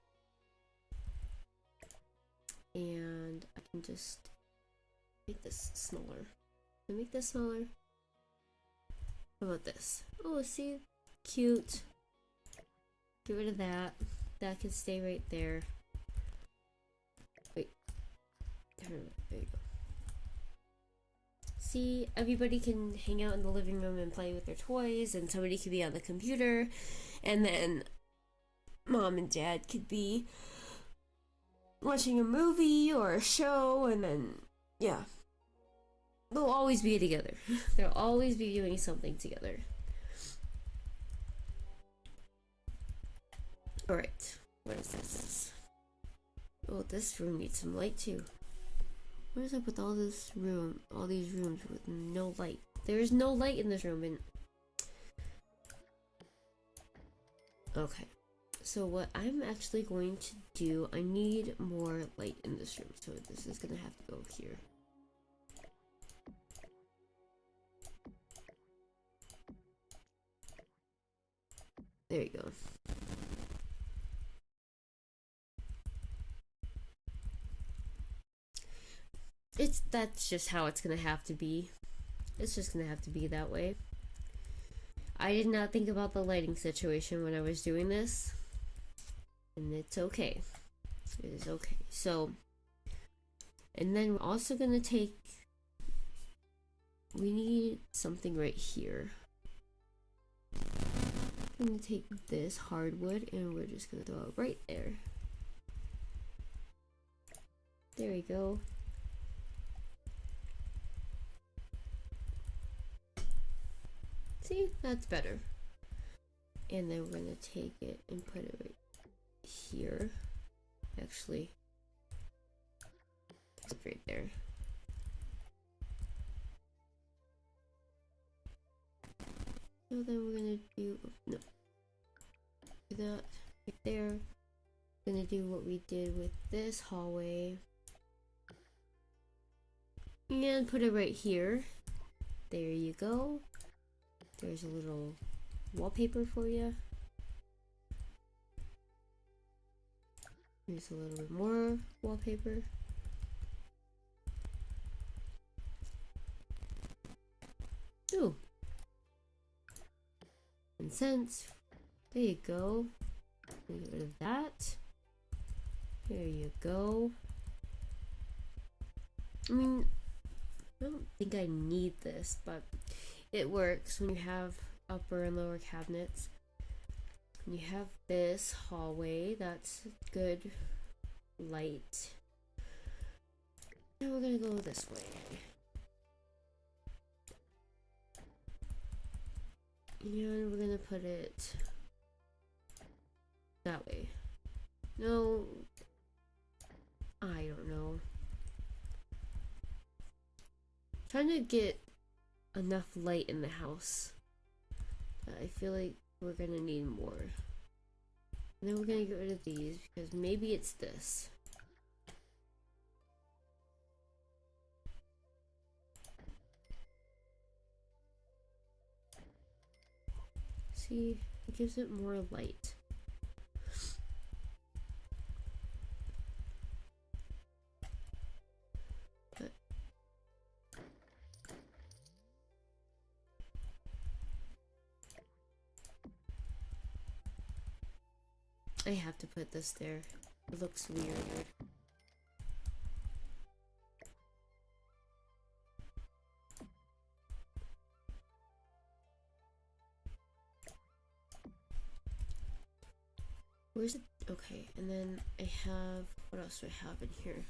And I can just make this smaller. Can I make this smaller? How about this? Oh, see? Cute. Get rid of that. That can stay right there. Wait. There you go. See, everybody can hang out in the living room and play with their toys, and somebody could be on the computer, and then mom and dad could be watching a movie or a show, and then, yeah. They'll always be together. They'll always be doing something together. Alright, what is this? Oh, this room needs some light too. What is up with all this room, all these rooms with no light? There is no light in this room. And okay, so what I'm actually going to do, I need more light in this room, so this is gonna have to go here. There you go. That's just how it's gonna have to be. It's just gonna have to be that way. I did not think about the lighting situation when I was doing this, and it's okay. It is okay. So, and then we're also gonna take, we need something right here. I'm gonna take this hardwood and we're just gonna throw it right there. There we go. See, that's better. And then we're gonna take it and put it right here. Actually, it's right there. So then we're gonna do, no, do that right there. We're gonna do what we did with this hallway. And put it right here. There you go. There's a little wallpaper for you. Here's a little bit more wallpaper. Ooh. And scents. There you go. Get rid of that. There you go. I mean, I don't think I need this, but it works when you have upper and lower cabinets. You have this hallway, that's good light. Now we're gonna go this way. And we're gonna put it that way. No, I don't know. Trying to get enough light in the house. I feel like we're gonna need more. And then we're gonna get rid of these because maybe it's this. See, it gives it more light. I have to put this there. It looks weird. Where's it? Okay, and then I have, what else do I have in here?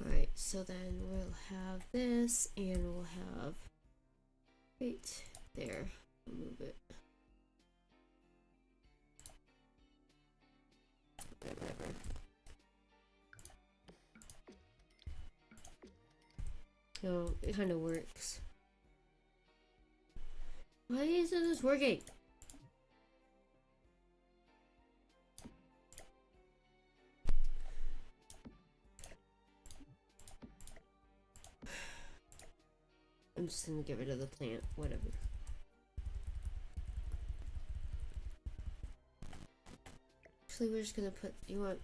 Alright, so then we'll have this, and we'll have, right there, move it. Whatever. So, it kind of works. Why isn't this working? I'm just gonna get rid of the plant, whatever. Actually, we're just gonna put,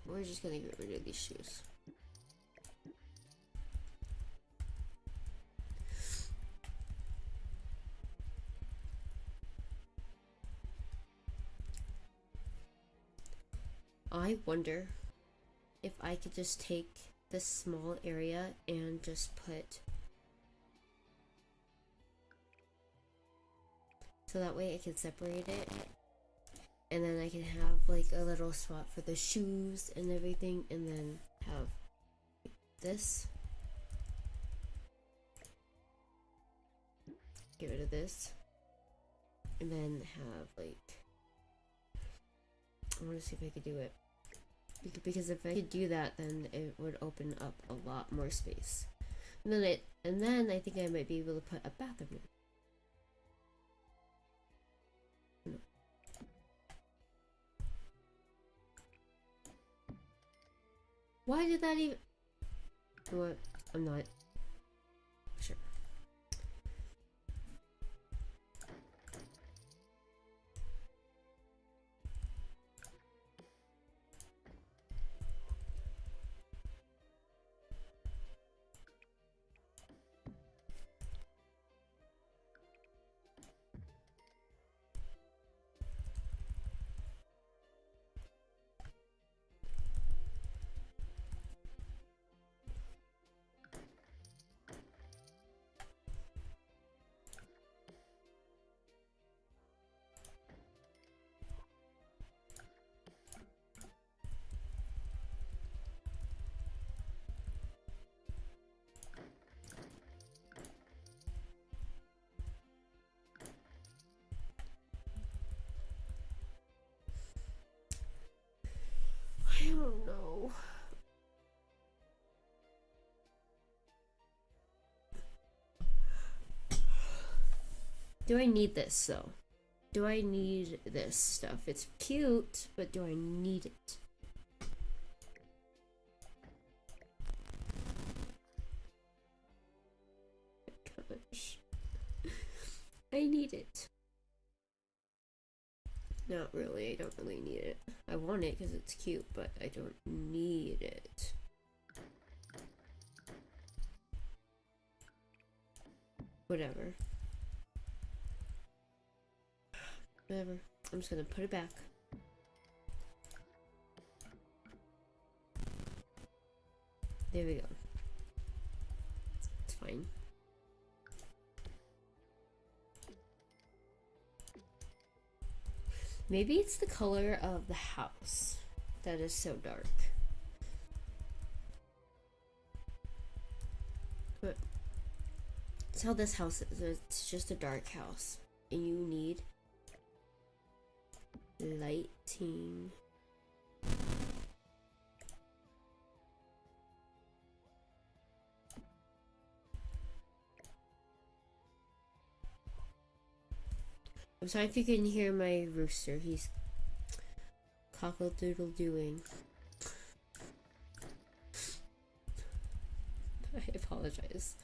we're just gonna get rid of these shoes. I wonder if I could just take this small area and just put, so that way I can separate it, and then I can have like a little spot for the shoes and everything, and then have this. Get rid of this, and then have like, I want to see if I could do it, because if I could do that, then it would open up a lot more space. And then I think I might be able to put a bathroom in. Why did that even? What? I'm not sure. I don't know. Do I need this though? Do I need this stuff? It's cute, but do I need it? Gosh. I need it. Not really, I don't really need it. I want it because it's cute, but I don't need it. Whatever. Whatever. I'm just gonna put it back. There we go. It's fine. Maybe it's the color of the house that is so dark. But that's how this house is. It's just a dark house. And you need lighting. I'm sorry if you can hear my rooster. He's cockle-doodle-doing. apologize.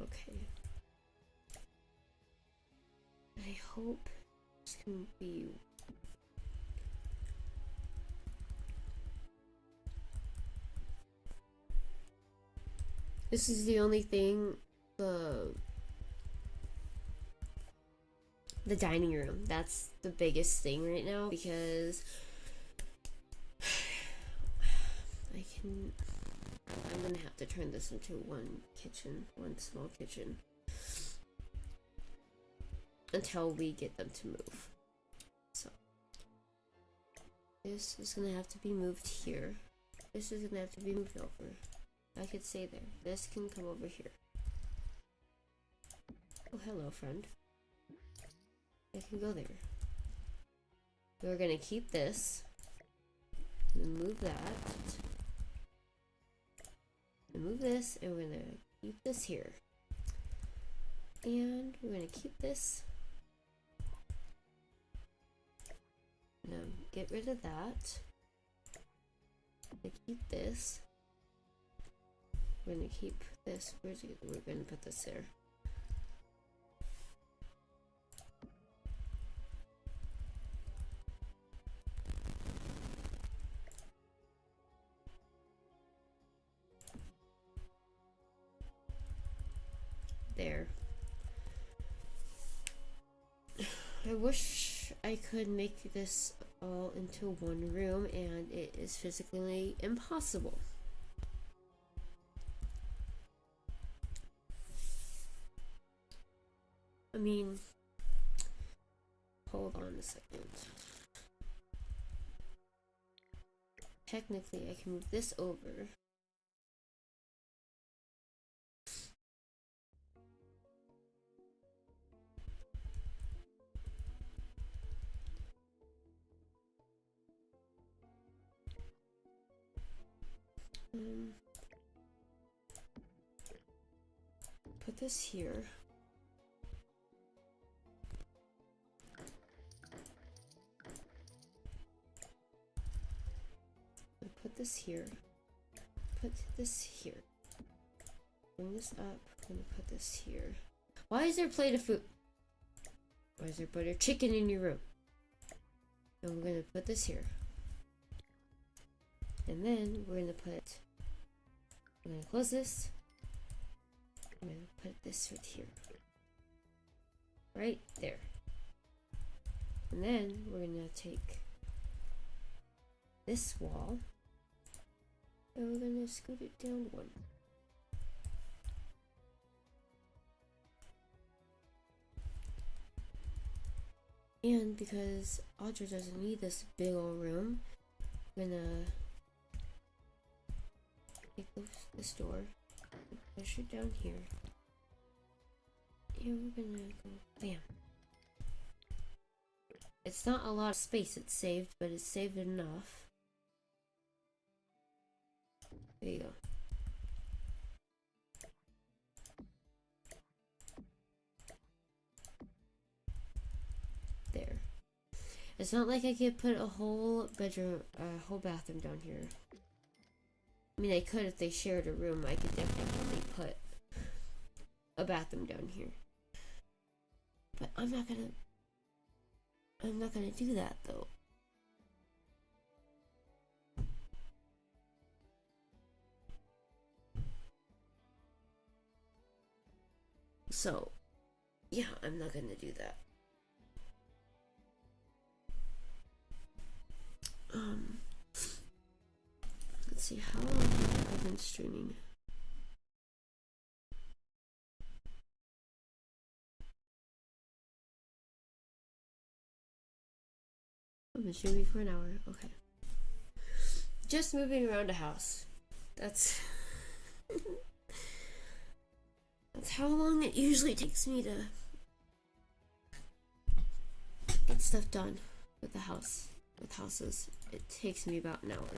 Okay. I hope this can be. This is the only thing, the dining room. That's the biggest thing right now because I'm gonna have to turn this into one small kitchen until we get them to move. So this is gonna have to be moved here. This is gonna have to be moved over. I could stay there. This can come over here. Oh, hello, friend. I can go there. We're gonna keep this. And move that. And move this, and we're gonna keep this here. And we're gonna keep this. Now get rid of that. We're gonna keep this. We're gonna keep this. We're gonna put this there. There. I wish I could make this all into one room, and it is physically impossible. I mean, hold on a second. Technically, I can move this over. Put this here. Put this here. Put this here. Bring this up. I'm gonna put this here. Why is there a plate of food? Why is there butter chicken in your room? And we're gonna put this here. And then we're gonna close this. I'm gonna put this right here. Right there. And then we're gonna take this wall and we're gonna scoot it down one. And because Audra doesn't need this big old room, I'm gonna take this door, push it down here, and we're gonna go bam. It's not a lot of space it's saved, but it's saved enough. There you go. There. It's not like I could put a whole bedroom, a whole bathroom down here. I mean, I could if they shared a room. I could definitely put a bathroom down here. But I'm not gonna do that though. So, yeah, I'm not gonna do that. Let's see, how long have I been streaming? I've been streaming for an hour. Okay. Just moving around a house. That's that's how long it usually takes me to get stuff done with the house. With houses, it takes me about an hour.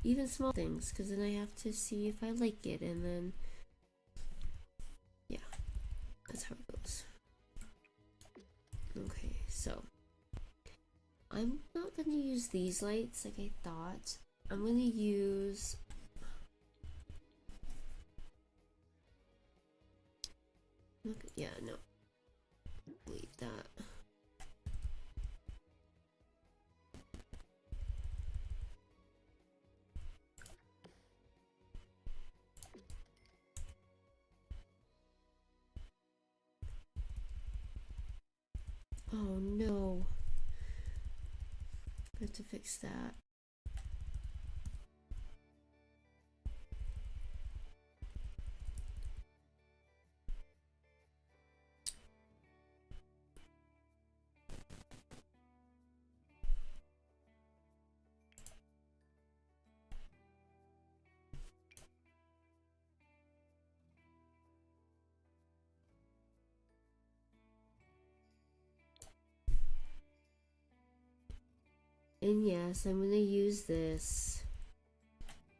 Even small things, because then I have to see if I like it, and then yeah, that's how it goes. Okay, so I'm not gonna use these lights like I thought. I'm gonna use yeah, no. Delete that. Oh no. I have to fix that. And yes, I'm gonna use this.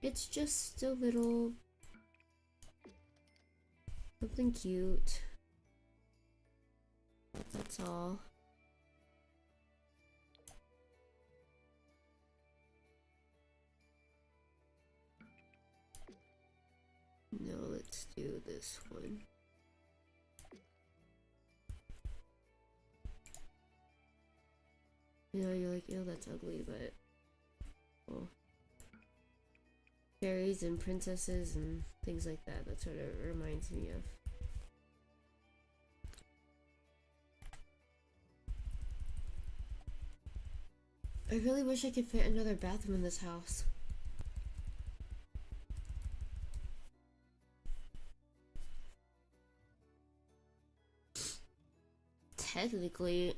It's just a little something cute. That's all. No, let's do this one. You know, you're like, ew, that's ugly, but well, fairies and princesses and things like that. That's what it reminds me of. I really wish I could fit another bathroom in this house. Technically,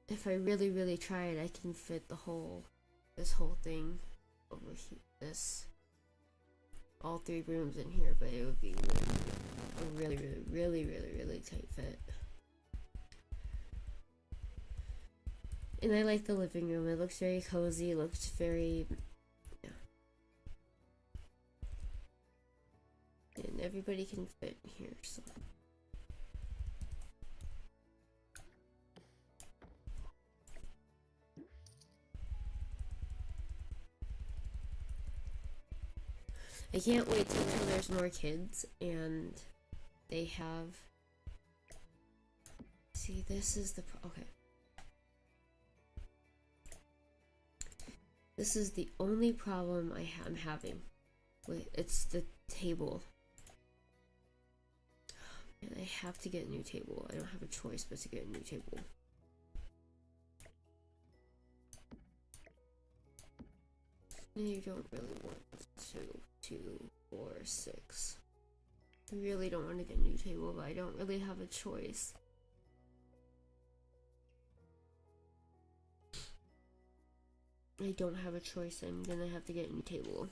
if I really tried, I can fit this whole thing over here, all 3 rooms in here, but it would be a really tight fit. And I like the living room. It looks very cozy. It looks very, yeah. And everybody can fit here, so. I can't wait till there's more kids and they have. See, this is the okay. This is the only problem I'm having. It's the table. And I have to get a new table. I don't have a choice but to get a new table. You don't really want 2, 4, 6. I really don't want to get a new table, but I don't really have a choice. I don't have a choice. I'm gonna have to get a new table.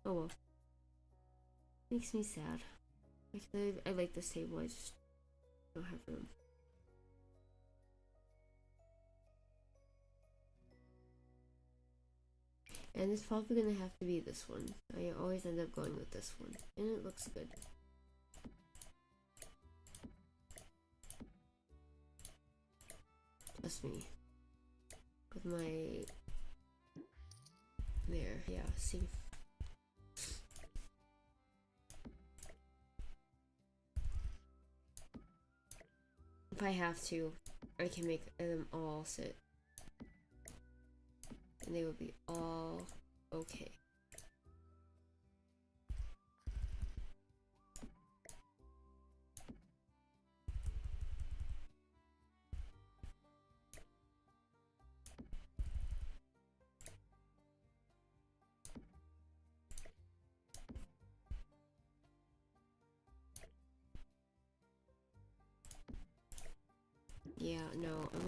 Oh well. Makes me sad. I like this table, I just don't have room. And it's probably gonna have to be this one. I always end up going with this one. And it looks good. Trust me. With my... There, yeah, see? If I have to, I can make them all sit. And they would be all okay. Yeah, no, I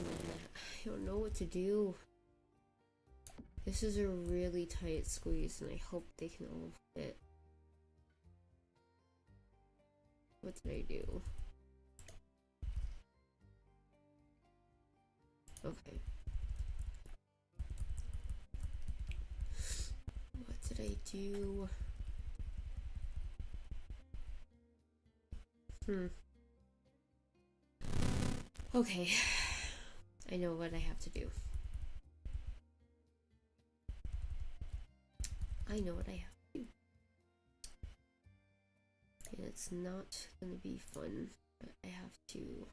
don't know what to do. This is a really tight squeeze, and I hope they can all fit. What did I do? Okay. What did I do? Okay. I know what I have to do. I know what I have to do. And it's not gonna be fun, but I have to.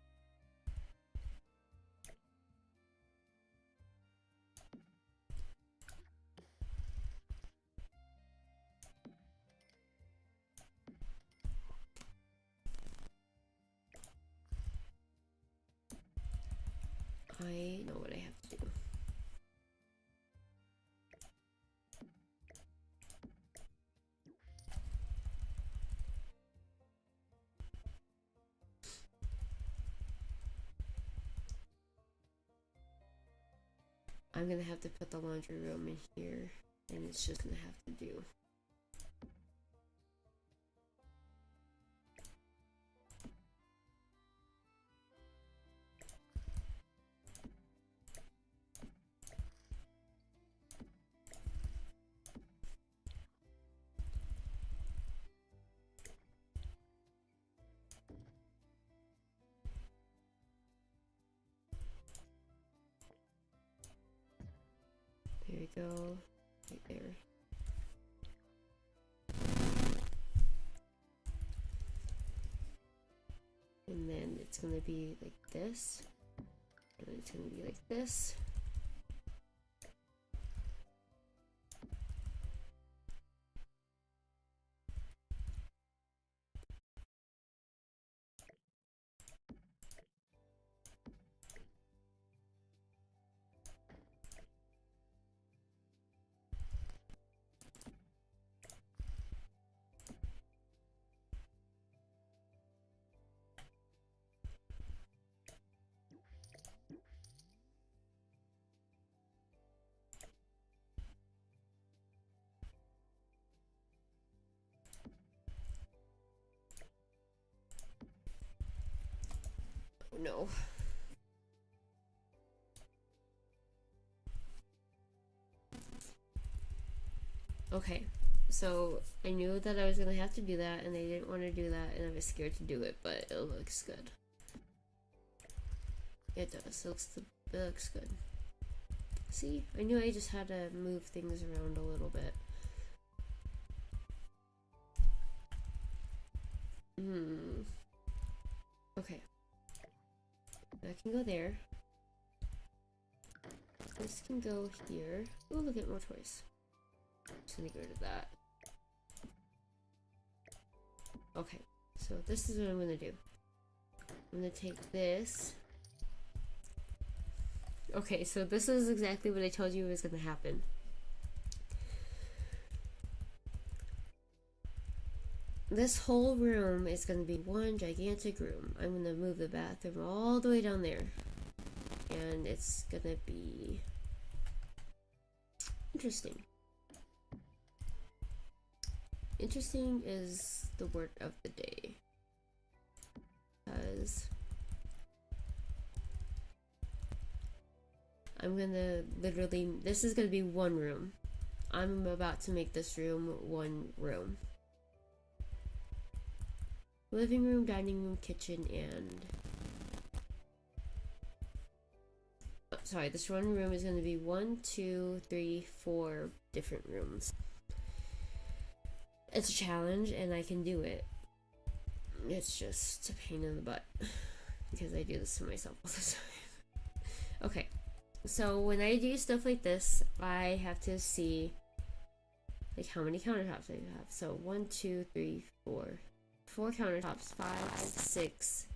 I know what I have to do. I'm gonna have to put the laundry room in here, and it's just gonna have to do. There we go, right there. And then it's gonna be like this, and then it's gonna be like this. Oh no. Okay, so I knew that I was gonna have to do that, and I didn't want to do that, and I was scared to do it, but it looks good. It does. It looks good. See, I knew I just had to move things around a little bit. Okay. That can go there. This can go here. Oh, look at more toys. Just gonna get rid of that. Okay, so this is what I'm gonna do. I'm gonna take this. Okay, so this is exactly what I told you was gonna happen. This whole room is gonna be one gigantic room. I'm gonna move the bathroom all the way down there. And it's gonna be interesting. Interesting is the word of the day. Because I'm gonna literally, this is gonna be one room. I'm about to make this room one room. Living room, dining room, kitchen, and sorry, this one room is gonna be 1, 2, 3, 4 different rooms. It's a challenge, and I can do it. It's just a pain in the butt because I do this to myself all the time. Okay, so when I do stuff like this, I have to see like how many countertops I have. So 1, 2, 3, 4 countertops, 5, 6.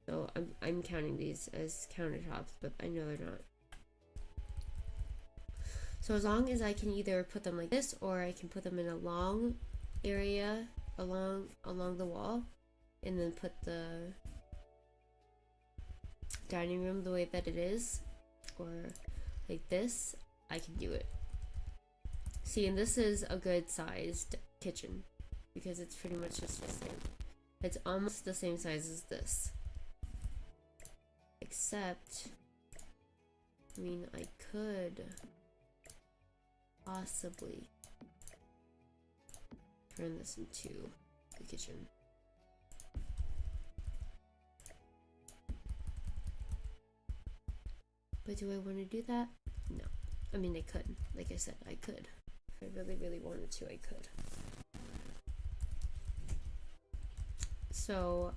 So I'm counting these as countertops, but I know they're not. So as long as I can either put them like this, or I can put them in a long area along the wall, and then put the dining room the way that it is, or like this, I can do it. See, and this is a good sized kitchen because it's pretty much just the same. It's almost the same size as this, except, I mean, I could possibly turn this into the kitchen. But do I want to do that? No. I mean, I could. Like I said, I could. If I really, really wanted to, I could. So,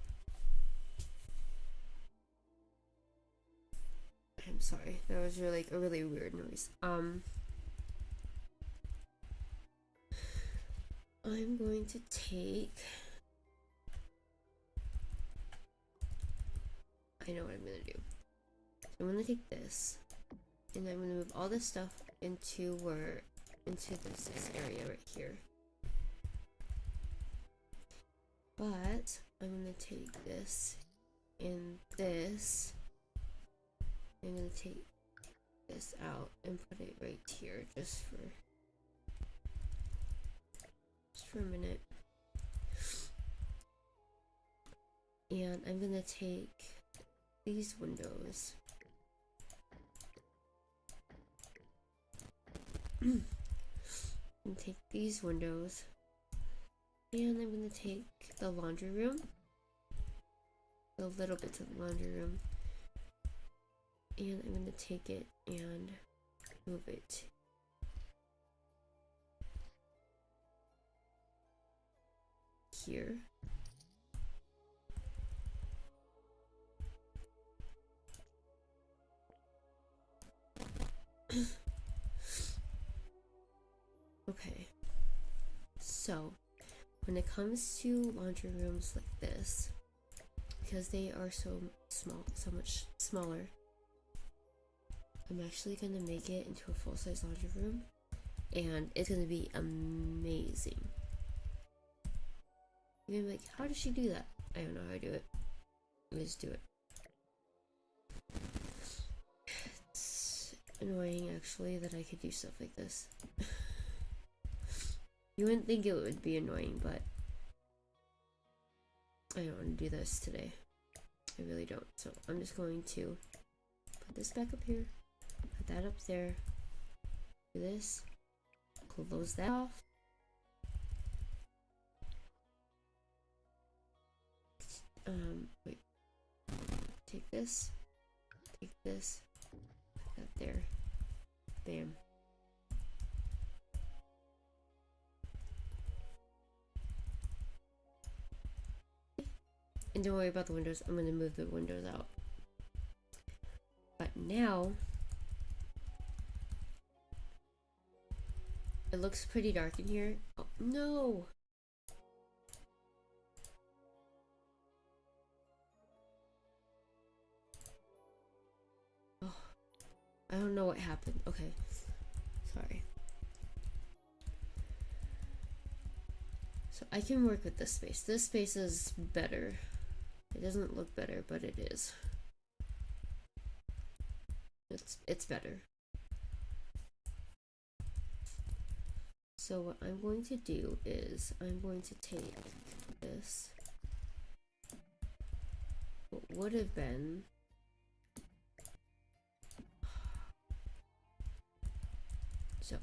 I'm sorry, that was really a really weird noise. I'm going to take, I know what I'm gonna do. I'm gonna take this, and I'm gonna move all this stuff into this area right here. But I'm gonna take this and this. I'm gonna take this out and put it right here just for a minute. And I'm gonna take these windows and take these windows, and I'm gonna take the laundry room, a little bit of the laundry room, and I'm gonna take it and move it here. Okay, so when it comes to laundry rooms like this, because they are so small, so much smaller, I'm actually gonna make it into a full-size laundry room, and it's gonna be amazing. You're gonna be like, how does she do that? I don't know how to do it. I just do it. It's annoying actually that I could do stuff like this. You wouldn't think it would be annoying, but I don't want to do this today. I really don't. So I'm just going to put this back up here, put that up there, do this, close that off. Wait. Take this, put that there, bam. And don't worry about the windows, I'm gonna move the windows out. But now, it looks pretty dark in here. Oh, no! Oh, I don't know what happened. Okay, sorry. So I can work with this space. This space is better. It doesn't look better, but it is. It's better. So what I'm going to do is I'm going to take this, what would have been so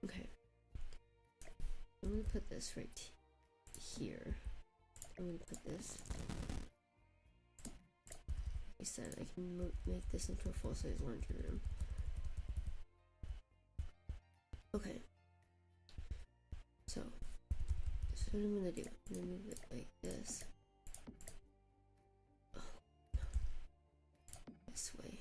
okay, I'm gonna put this right here. I'm gonna put this. Like I said, I can make this into a full-size laundry room. Okay. So what I'm gonna do. I'm gonna move it like this. Oh no. This way.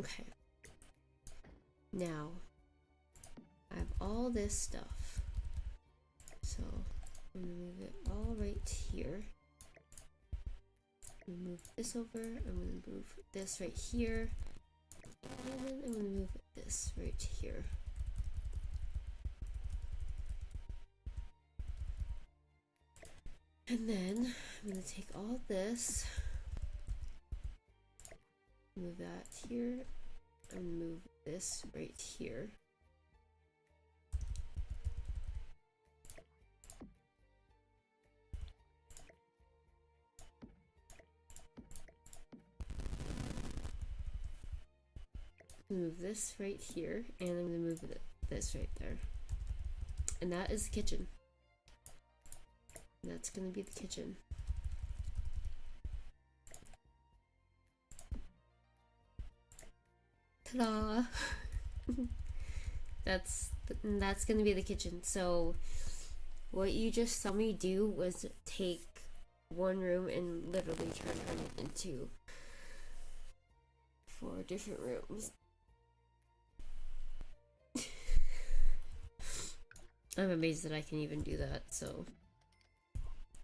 Okay. Now, I have all this stuff. So, I'm gonna move it all right here. I'm gonna move this over. I'm gonna move this right here. And then I'm gonna move this right here. And then I'm gonna take all this, move that here, and move this right here. move this right here, and I'm gonna move this right there. And that is the kitchen. And that's gonna be the kitchen. Ta-da! That's gonna be the kitchen. So what you just saw me do was take one room and literally turn it into 4 different rooms. I'm amazed that I can even do that, so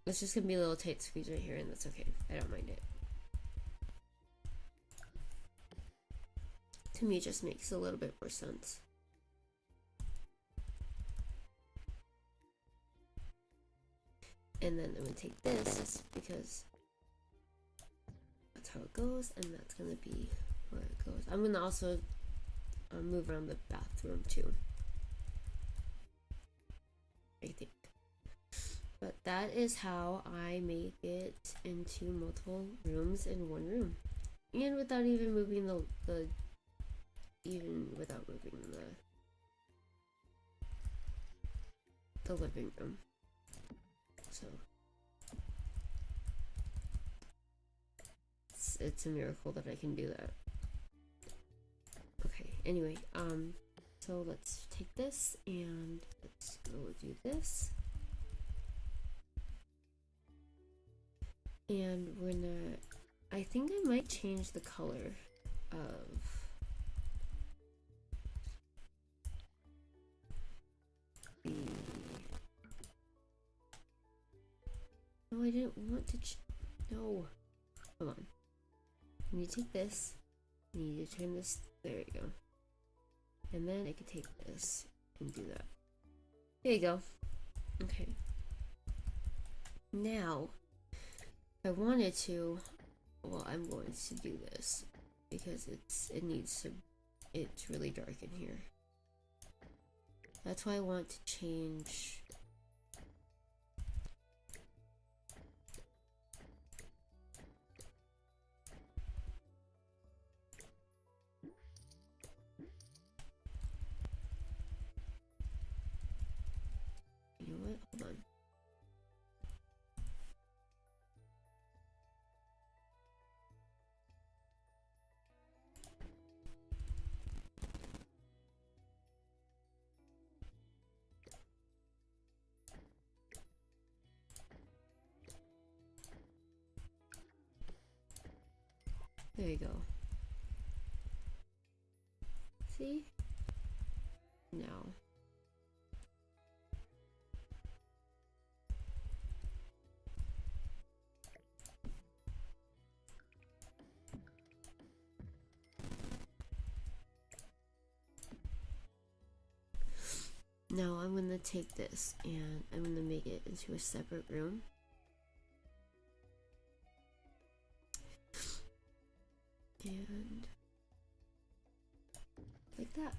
it's just gonna be a little tight squeeze right here, and that's okay. I don't mind it. To me, it just makes a little bit more sense. And then I'm gonna take this just because that's how it goes, and that's gonna be where it goes. I'm gonna also move around the bathroom too, I think. But that is how I make it into multiple rooms in one room, and without even moving even without moving the living room. So it's a miracle that I can do that. Okay, anyway, so let's take this and let's go do this. And we're gonna, I think I might change the color of the, no, I didn't want to, no, hold on. You need to take this, you need to turn this, there you go. And then I could take this and do that. There you go. Okay. Now, if I wanted to, well, I'm going to do this because it's really dark in here. That's why I want to change. You know what? Hold on. There you go. See? Now. Now I'm gonna take this and I'm gonna make it into a separate room. And like that.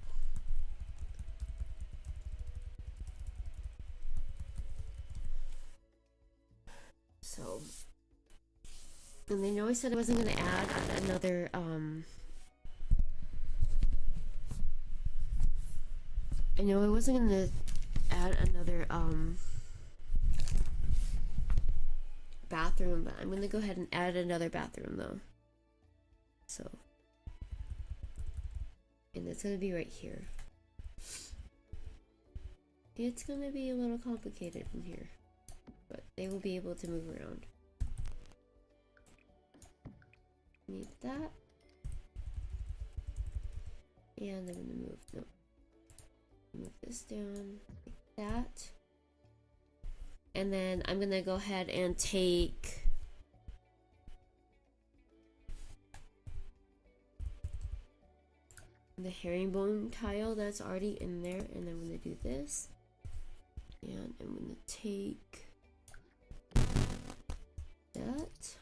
So, and I know I said I wasn't gonna add another I know I wasn't gonna add another bathroom, but I'm gonna go ahead and add another bathroom though. So, and it's gonna be right here. It's gonna be a little complicated in here, but they will be able to move around. Need that. And I'm gonna move this down like that. And then I'm gonna go ahead and take the herringbone tile that's already in there, and I'm gonna do this, and I'm gonna take that,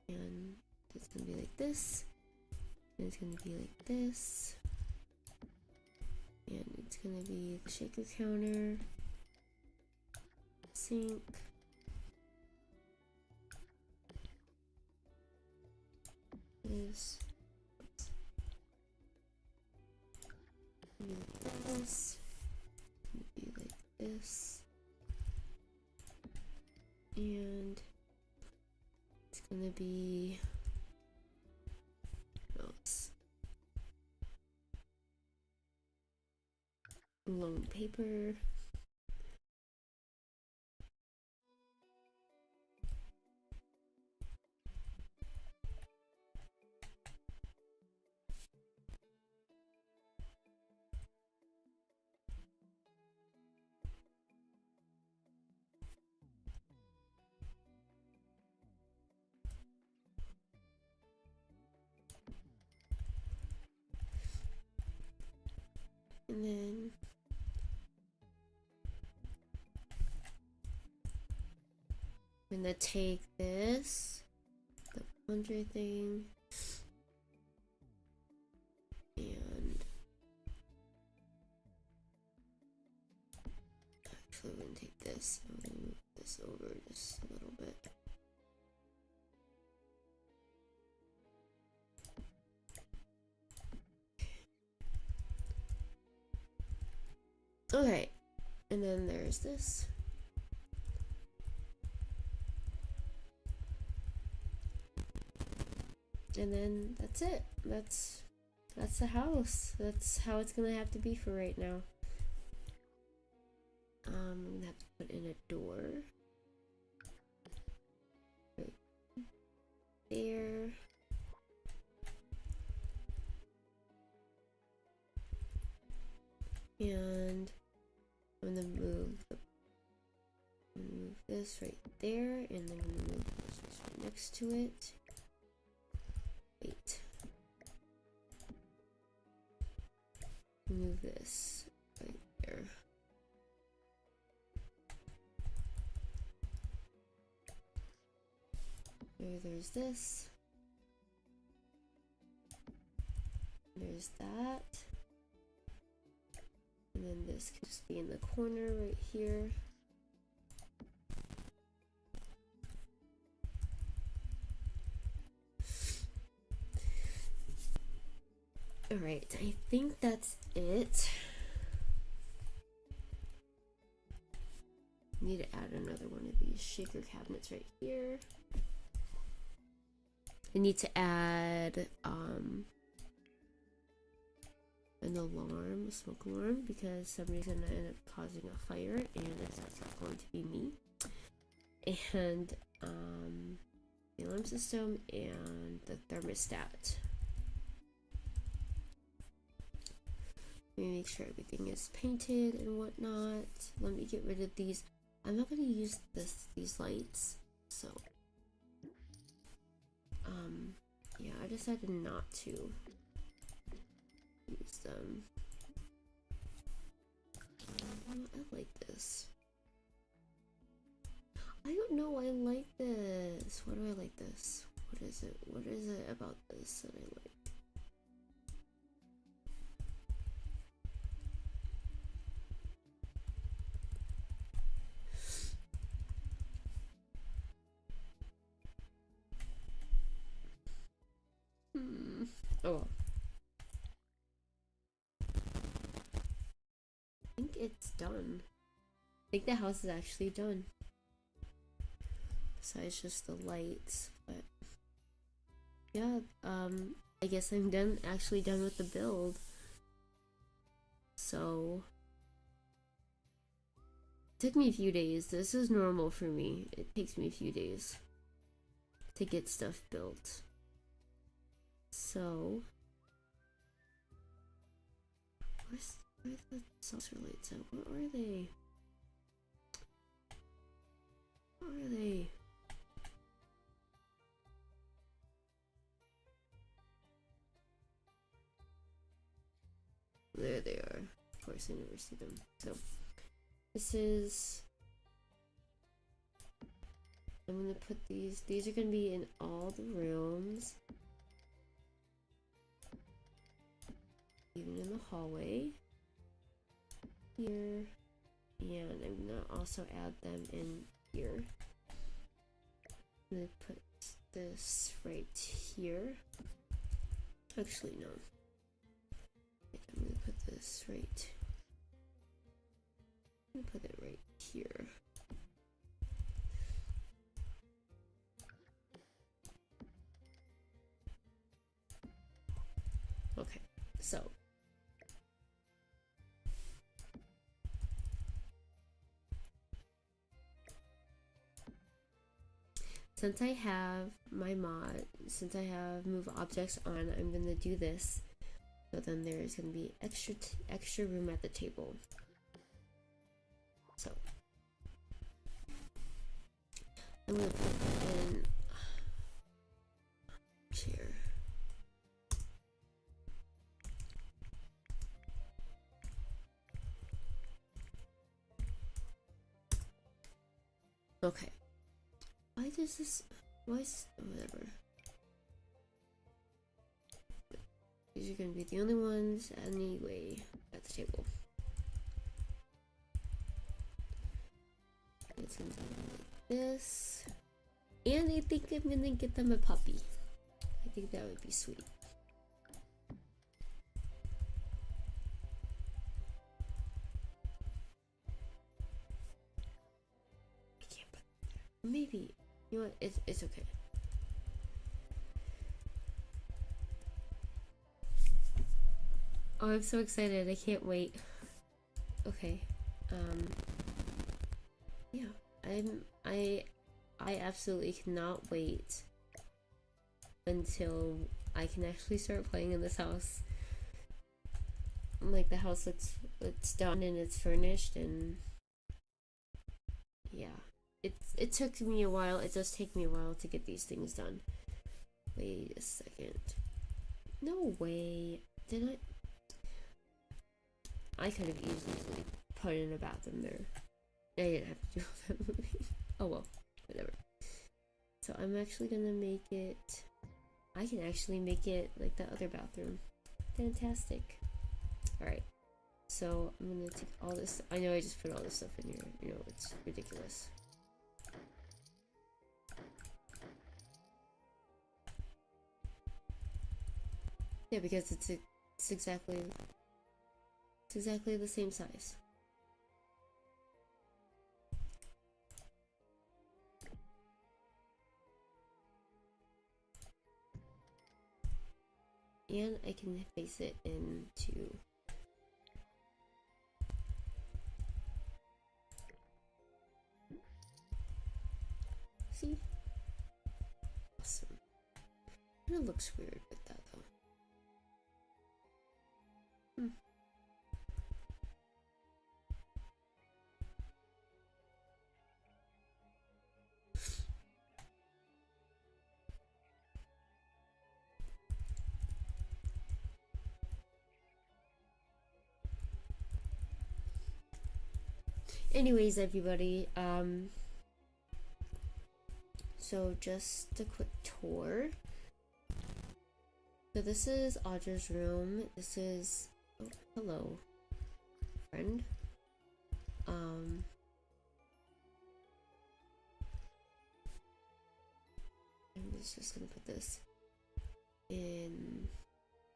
and it's gonna be like this, and it's gonna be like this, and it's gonna be the shaker counter, sink, this. This be like this, and it's gonna be long paper. And then I'm gonna take this, the plunger thing, and actually I'm gonna take this, I'm gonna move this over just a little bit. Okay, and then there's this. And then that's it. That's the house. That's how it's gonna have to be for right now. I'm gonna have to put in a door. Right there. And I'm gonna move this right there, and then I'm gonna move this right next to it. Wait. Move this right there. There's this. There's that. And then this can just be in the corner right here. Alright, I think that's it. Need to add another one of these shaker cabinets right here. I need to add an alarm, a smoke alarm, because somebody's gonna end up causing a fire, and it's not going to be me. And the alarm system and the thermostat. Let me make sure everything is painted and whatnot. Let me get rid of these. I'm not going to use these lights, so yeah, I decided not to use them. I like this. I don't know, I like this. Why do I like this? What is it? What is it about this that I like? Oh well. I think it's done. I think the house is actually done. Besides just the lights, but yeah, I guess I'm actually done with the build. So it took me a few days. This is normal for me. It takes me a few days to get stuff built. So where's the saucer lights at? Where are they? Where are they? There they are. Of course, I never see them. So this is. I'm gonna put these. These are gonna be in all the rooms, even in the hallway here, and I'm gonna also add them in here. I'm gonna put this right here. Actually, no. I'm gonna put this right. I'm gonna put it right here. Okay, so since I have my mod, since I have move objects on, I'm gonna do this. So then there's gonna be extra room at the table. So I'm gonna put in chair. Okay. Why does this? Why is whatever? These are gonna be the only ones anyway at the table. It's gonna be like this, and I think I'm gonna get them a puppy. I think that would be sweet. I can't put it there. Maybe. You know what? It's okay. Oh, I'm so excited. I can't wait. Okay. Yeah. I absolutely cannot wait until I can actually start playing in this house. Like, the house looks, it's done and it's furnished, and yeah. It took me a while. It does take me a while to get these things done. Wait a second. No way. Did I could have easily put in a bathroom there. I didn't have to do that. Oh well, whatever. So I'm actually gonna make it. I can actually make it like the other bathroom. Fantastic. Alright. So I'm gonna take all this. I know I just put all this stuff in here. You know, it's ridiculous. Yeah, because it's exactly the same size. And I can face it into see? Awesome. It looks weird with that though. Anyways, everybody, so just a quick tour. So this is Audra's room. This is, oh, hello, friend. I'm just gonna put this in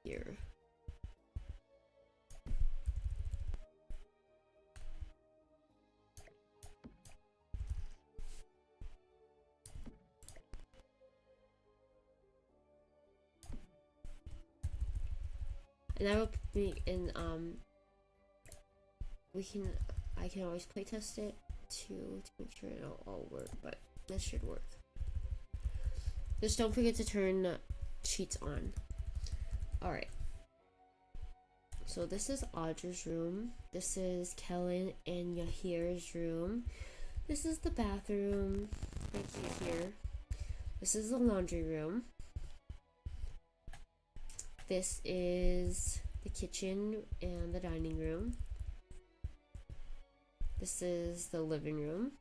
here. And I will be in I can always play test it to make sure it'll all work, but that should work. Just don't forget to turn cheats on. Alright. So this is Audra's room. This is Kellen and Yahir's room. This is the bathroom right here. This is the laundry room. This is the kitchen and the dining room. This is the living room.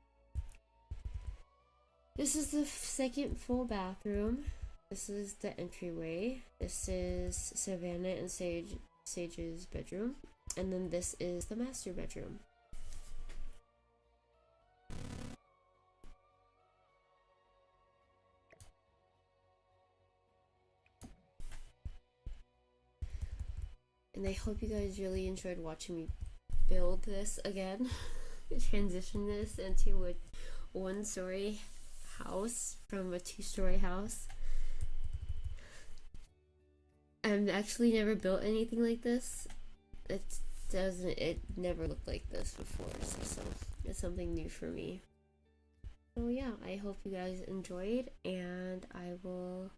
This is the second full bathroom. This is the entryway. This is Savannah and Sage's bedroom. And then this is the master bedroom. And I hope you guys really enjoyed watching me build this again. Transition this into a one-story house from a two-story house. I've actually never built anything like this. It never looked like this before, so it's something new for me. So yeah, I hope you guys enjoyed, and I will